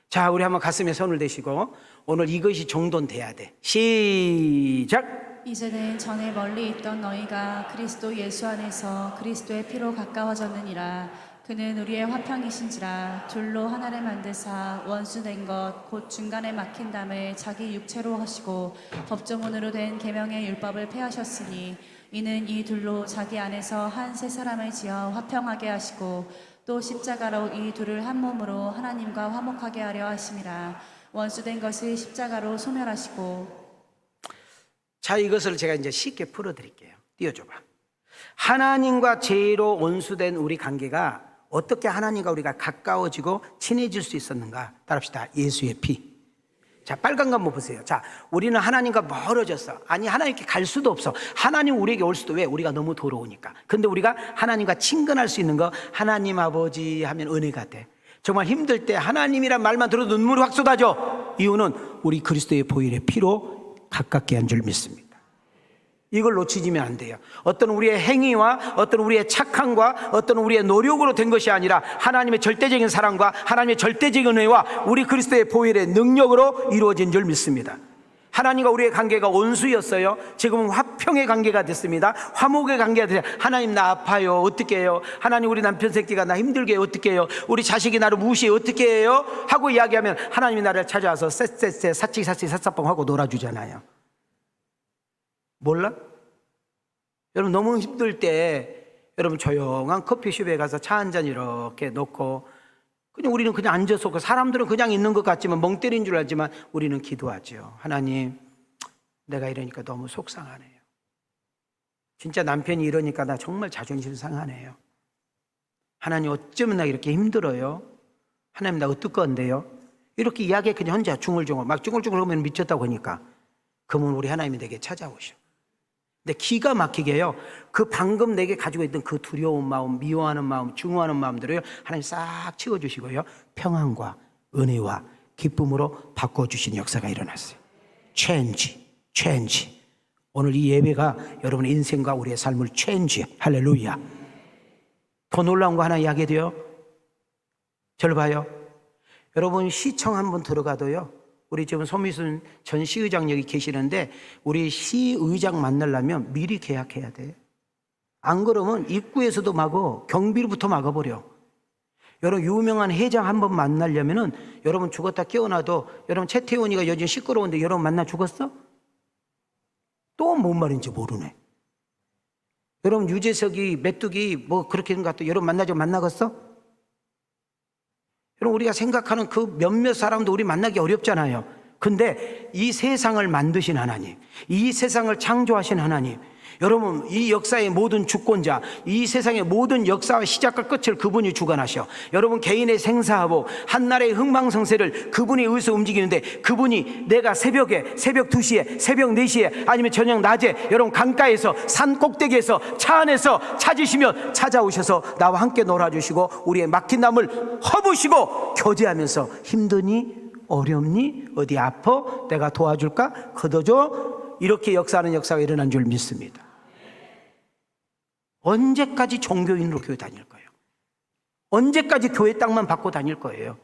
자, 우리 한번 가슴에 손을 대시고 오늘 이것이 정돈돼야 돼. 시작. 이제는 전에 멀리 있던 너희가 그리스도 예수 안에서 그리스도의 피로 가까워졌느니라. 그는 우리의 화평이신지라. 둘로 하나를 만드사 원수된 것 곧 중간에 막힌 담을 자기 육체로 하시고 법조문으로 된 계명의 율법을 폐하셨으니 이는 이 둘로 자기 안에서 한 새 사람을 지어 화평하게 하시고 또 십자가로 이 둘을 한 몸으로 하나님과 화목하게 하려 하심이라. 원수된 것을 십자가로 소멸하시고. 자, 이것을 제가 이제 쉽게 풀어드릴게요. 띄워줘봐. 하나님과 죄로 원수된 우리 관계가 어떻게 하나님과 우리가 가까워지고 친해질 수 있었는가? 따라합시다. 예수의 피. 자, 빨간 거 한번 보세요. 자, 우리는 하나님과 멀어졌어. 아니, 하나님께 갈 수도 없어. 하나님 우리에게 올 수도. 왜? 우리가 너무 더러우니까. 근데 우리가 하나님과 친근할 수 있는 거, 하나님 아버지 하면 은혜가 돼. 정말 힘들 때 하나님이란 말만 들어도 눈물이 확 쏟아져. 이유는 우리 그리스도의 보혈의 피로 가깝게 한 줄 믿습니다. 이걸 놓치지면 안 돼요. 어떤 우리의 행위와 어떤 우리의 착함과 어떤 우리의 노력으로 된 것이 아니라 하나님의 절대적인 사랑과 하나님의 절대적인 은혜와 우리 그리스도의 보혈의 능력으로 이루어진 줄 믿습니다. 하나님과 우리의 관계가 원수였어요. 지금은 화평의 관계가 됐습니다. 화목의 관계가 됐어요. 하나님 나 아파요. 어떻게 해요? 하나님 우리 남편 새끼가 나 힘들게 해요. 어떻게 해요? 우리 자식이 나를 무시해. 어떻게 해요? 하고 이야기하면 하나님이 나를 찾아와서 쎄쎄쎄 사치사치 사사뻥 하고 놀아주잖아요. 몰라? 여러분 너무 힘들 때 여러분 조용한 커피숍에 가서 차 한 잔 이렇게 놓고 그냥 우리는 그냥 앉아서 그 사람들은 그냥 있는 것 같지만 멍 때린 줄 알지만 우리는 기도하죠. 하나님 내가 이러니까 너무 속상하네요. 진짜 남편이 이러니까 나 정말 자존심 상하네요. 하나님 어쩌면 나 이렇게 힘들어요. 하나님 나 어떨 건데요? 이렇게 이야기해 그냥 혼자 중얼중얼 막 중얼중얼 하면 미쳤다고 하니까 그러면 우리 하나님이 내게 찾아오셔. 근데 기가 막히게요. 그 방금 내게 가지고 있던 그 두려운 마음, 미워하는 마음, 증오하는 마음들을 하나님 싹 치워주시고요. 평안과 은혜와 기쁨으로 바꿔주신 역사가 일어났어요. 체인지. 오늘 이 예배가 여러분의 인생과 우리의 삶을 체인지. 할렐루야. 더 놀라운 거 하나 이야기해도요. 저를 봐요. 여러분 시청 한번 들어가도요. 우리 지금 소미순 전 시의장 여기 계시는데 우리 시의장 만나려면 미리 계약해야 돼. 안 그러면 입구에서도 막어, 경비로부터 막아버려. 여러분 유명한 회장 한번 만나려면은 여러분 죽었다 깨어나도 여러분 최태원이가 요즘 시끄러운데 여러분 만나 죽었어? 또 뭔 말인지 모르네. 여러분 유재석이 메뚜기 뭐 그렇게 된 것 같아. 여러분 만나겠어? 여러분 우리가 생각하는 그 몇몇 사람도 우리 만나기 어렵잖아요. 근데 이 세상을 만드신 하나님, 이 세상을 창조하신 하나님, 여러분 이 역사의 모든 주권자, 이 세상의 모든 역사와 시작과 끝을 그분이 주관하셔. 여러분 개인의 생사하고 한나라의 흥망성쇠를 그분이 의해서 움직이는데 그분이 내가 새벽에 새벽 2시에 새벽 4시에 아니면 저녁 낮에 여러분 강가에서 산 꼭대기에서 차 안에서 찾으시면 찾아오셔서 나와 함께 놀아주시고 우리의 막힌 담을 허부시고 교제하면서 힘드니 어렵니 어디 아파 내가 도와줄까 걷어줘 이렇게 역사하는 역사가 일어난 줄 믿습니다. 언제까지 종교인으로 교회 다닐 거예요? 언제까지 교회 땅만 받고 다닐 거예요?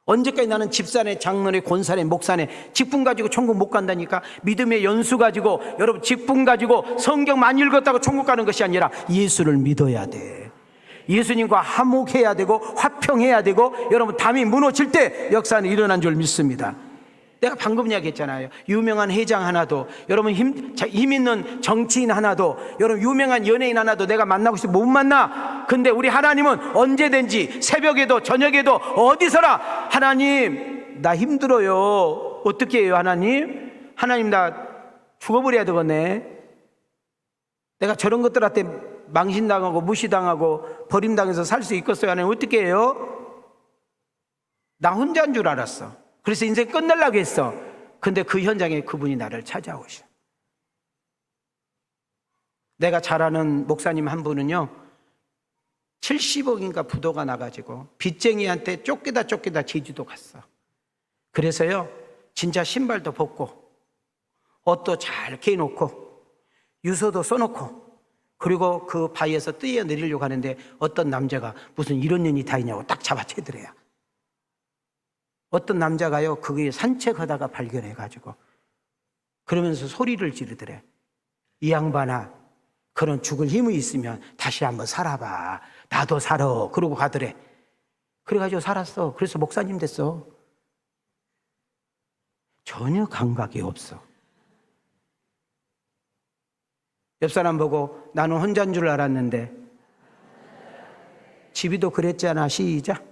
언제까지 나는 집산에, 장로에, 권산에, 목산에 직분 가지고 천국 못 간다니까? 믿음의 연수 가지고, 여러분 직분 가지고 성경 많이 읽었다고 천국 가는 것이 아니라 예수를 믿어야 돼. 예수님과 화목해야 되고 화평해야 되고, 여러분 담이 무너질 때 역사는 일어난 줄 믿습니다. 내가 방금 이야기했잖아요. 유명한 회장 하나도, 여러분 힘 있는 정치인 하나도, 여러분 유명한 연예인 하나도 내가 만나고 싶어 못 만나. 근데 우리 하나님은 언제든지 새벽에도 저녁에도 어디서나, 하나님 나 힘들어요. 어떻게 해요 하나님? 하나님 나 죽어버려야 되겠네. 내가 저런 것들한테 망신당하고 무시당하고 버림당해서 살 수 있겠어요? 하나님 어떻게 해요? 나 혼자인 줄 알았어. 그래서 인생 끝내려고 했어. 근데 그 현장에 그분이 나를 찾아오셔. 내가 잘 아는 목사님 한 분은요, 70억인가 부도가 나가지고 빚쟁이한테 쫓기다 제주도 갔어. 그래서요 진짜 신발도 벗고 옷도 잘 개놓고 유서도 써놓고, 그리고 그 바위에서 뛰어내리려고 하는데 어떤 남자가 무슨 이런 년이 다 있냐고 딱 잡아채더래요. 어떤 남자가요 그게 산책하다가 발견해가지고 그러면서 소리를 지르더래. 이 양반아, 그런 죽을 힘이 있으면 다시 한번 살아봐. 나도 살아. 그러고 가더래. 그래가지고 살았어. 그래서 목사님 됐어. 전혀 감각이 없어. 옆 사람 보고 나는 혼자인 줄 알았는데, 집이도 그랬잖아. 시작.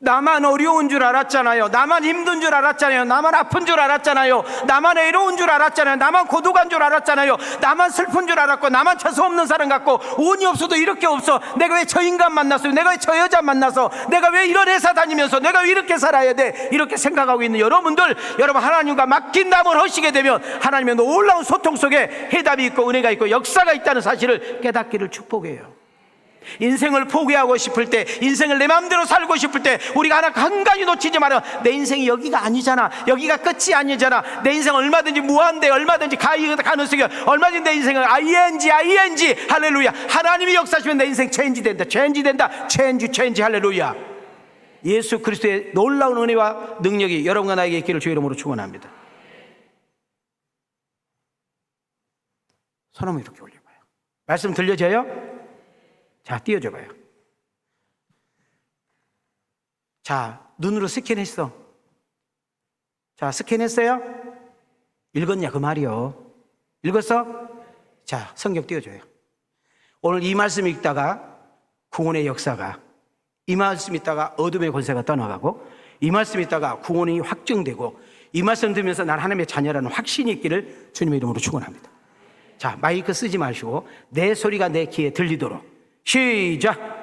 나만 어려운 줄 알았잖아요. 나만 힘든 줄 알았잖아요. 나만 아픈 줄 알았잖아요. 나만 외로운 줄 알았잖아요. 나만 고독한 줄 알았잖아요. 나만 슬픈 줄 알았고, 나만 처소 없는 사람 같고, 운이 없어도 이렇게 없어. 내가 왜 저 인간 만났어요? 내가 왜 저 여자 만나서? 내가 왜 이런 회사 다니면서 내가 왜 이렇게 살아야 돼? 이렇게 생각하고 있는 여러분들, 여러분 하나님과 맡긴 담을 하시게 되면 하나님의 놀라운 소통 속에 해답이 있고 은혜가 있고 역사가 있다는 사실을 깨닫기를 축복해요. 인생을 포기하고 싶을 때, 인생을 내 마음대로 살고 싶을 때 우리가 하나 한 가지 놓치지 말아요. 내 인생이 여기가 아니잖아. 여기가 끝이 아니잖아. 내 인생 얼마든지 무한대, 얼마든지 가능성이, 얼마든지 내 인생은 ING 할렐루야. 하나님이 역사하시면 내 인생 체인지 된다. 체인지 할렐루야. 예수 그리스도의 놀라운 은혜와 능력이 여러분과 나에게 있기를 주의 이름으로 축원합니다. 손 한번 이렇게 올려봐요. 말씀 들려져요? 자, 띄워줘봐요. 자, 눈으로 스캔했어. 자, 스캔했어요? 읽었냐 그 말이요. 읽었어? 자, 성경 띄워줘요. 오늘 이 말씀 읽다가 구원의 역사가, 이 말씀 읽다가 어둠의 권세가 떠나가고, 이 말씀 읽다가 구원이 확정되고, 이 말씀 들으면서 난 하나님의 자녀라는 확신이 있기를 주님의 이름으로 축원합니다. 자, 마이크 쓰지 마시고 내 소리가 내 귀에 들리도록 시작.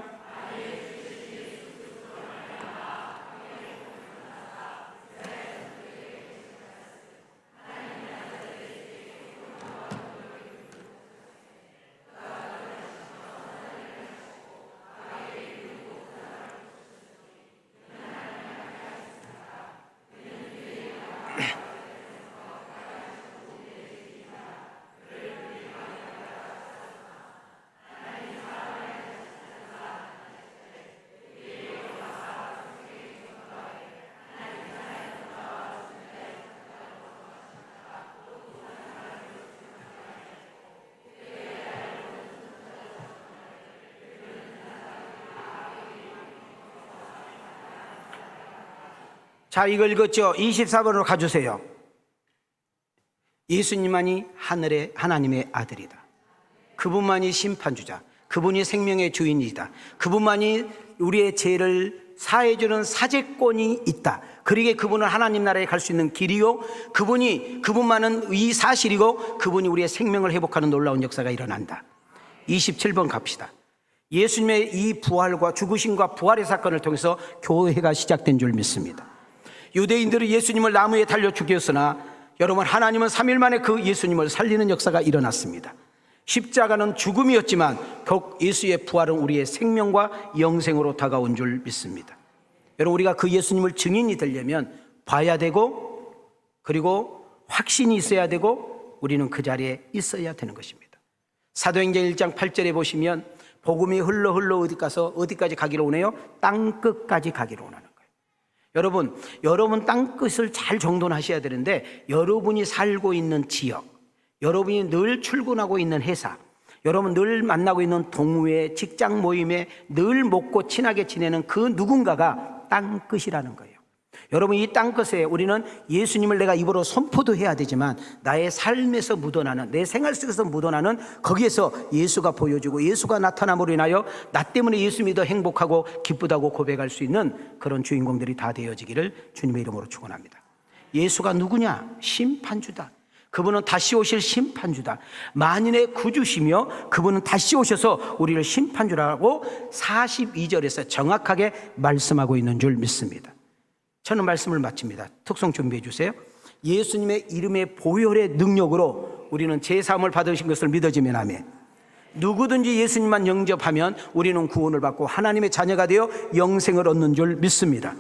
자, 이걸 읽었죠? 24번으로 가주세요. 예수님만이 하늘의 하나님의 아들이다. 그분만이 심판주자, 그분이 생명의 주인이다. 그분만이 우리의 죄를 사해주는 사죄권이 있다. 그러기에 그분은 하나님 나라에 갈 수 있는 길이요, 그분만은 이 사실이고, 그분이 우리의 생명을 회복하는 놀라운 역사가 일어난다. 27번 갑시다. 예수님의 이 부활과 죽으심과 부활의 사건을 통해서 교회가 시작된 줄 믿습니다. 유대인들은 예수님을 나무에 달려 죽였으나 여러분, 하나님은 3일 만에 그 예수님을 살리는 역사가 일어났습니다. 십자가는 죽음이었지만 결국 예수의 부활은 우리의 생명과 영생으로 다가온 줄 믿습니다. 여러분, 우리가 그 예수님을 증인이 되려면 봐야 되고, 그리고 확신이 있어야 되고, 우리는 그 자리에 있어야 되는 것입니다. 사도행전 1장 8절에 보시면 복음이 흘러 어디까지 가기를 원해요? 땅 끝까지 가기를 원하는 거예요. 여러분 땅 끝을 잘 정돈하셔야 되는데, 여러분이 살고 있는 지역, 여러분이 늘 출근하고 있는 회사, 여러분 늘 만나고 있는 동호회, 직장 모임에 늘 먹고 친하게 지내는 그 누군가가 땅 끝이라는 거예요. 여러분, 이 땅 끝에 우리는 예수님을 내가 입으로 선포도 해야 되지만, 나의 삶에서 묻어나는, 내 생활 속에서 묻어나는, 거기에서 예수가 보여주고 예수가 나타남으로 인하여 나 때문에 예수님이 더 행복하고 기쁘다고 고백할 수 있는 그런 주인공들이 다 되어지기를 주님의 이름으로 축원합니다. 예수가 누구냐? 심판주다. 그분은 다시 오실 심판주다. 만인의 구주시며 그분은 다시 오셔서 우리를 심판주라고 42절에서 정확하게 말씀하고 있는 줄 믿습니다. 저는 말씀을 마칩니다. 특송 준비해 주세요. 예수님의 이름의 보혈의 능력으로 우리는 제사함을 받으신 것을 믿어지면 아멘. 누구든지 예수님만 영접하면 우리는 구원을 받고 하나님의 자녀가 되어 영생을 얻는 줄 믿습니다.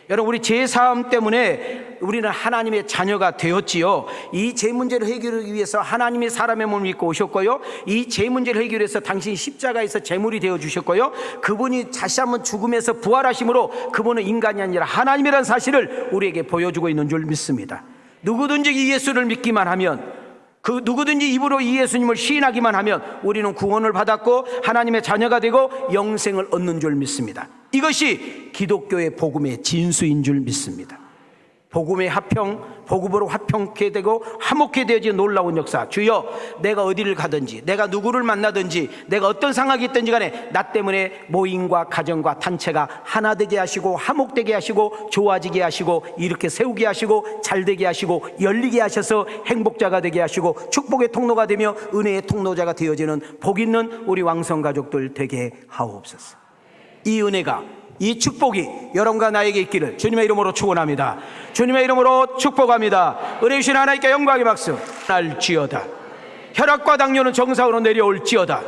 여러분, 우리 제사함 때문에 우리는 하나님의 자녀가 되었지요. 이 죄 문제를 해결하기 위해서 하나님이 사람의 몸을 입고 오셨고요, 이 죄 문제를 해결해서 당신이 십자가에서 제물이 되어 주셨고요, 그분이 다시 한번 죽음에서 부활하심으로 그분은 인간이 아니라 하나님이라는 사실을 우리에게 보여주고 있는 줄 믿습니다. 누구든지 이 예수를 믿기만 하면, 누구든지 입으로 이 예수님을 시인하기만 하면 우리는 구원을 받았고 하나님의 자녀가 되고 영생을 얻는 줄 믿습니다. 이것이 기독교의 복음의 진수인 줄 믿습니다. 복음의 복음으로 화평케 되고 화목케 되어진 놀라운 역사. 주여, 내가 어디를 가든지, 내가 누구를 만나든지, 내가 어떤 상황이 있든지 간에 나 때문에 모임과 가정과 단체가 하나 되게 하시고 화목되게 하시고 좋아지게 하시고 이렇게 세우게 하시고 잘되게 하시고 열리게 하셔서 행복자가 되게 하시고 축복의 통로가 되며 은혜의 통로자가 되어지는 복 있는 우리 왕성가족들 되게 하옵소서. 이 은혜가, 이 축복이 여러분과 나에게 있기를 주님의 이름으로 축원합니다. 주님의 이름으로 축복합니다. 은혜 주신 하나님께 영광의 박수 날지어다. 혈압과 당뇨는 정상으로 내려올지어다.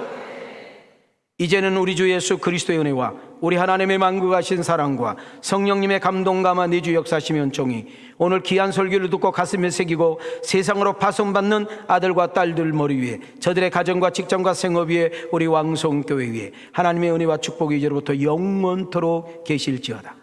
이제는 우리 주 예수 그리스도의 은혜와 우리 하나님의 만국하신 사랑과 성령님의 감동감화 내주 역사심의 은총이 오늘 귀한 설교를 듣고 가슴에 새기고 세상으로 파송받는 아들과 딸들 머리 위에, 저들의 가정과 직장과 생업 위에, 우리 왕성교회 위에 하나님의 은혜와 축복이 이제로부터 영원토록 계실지어다.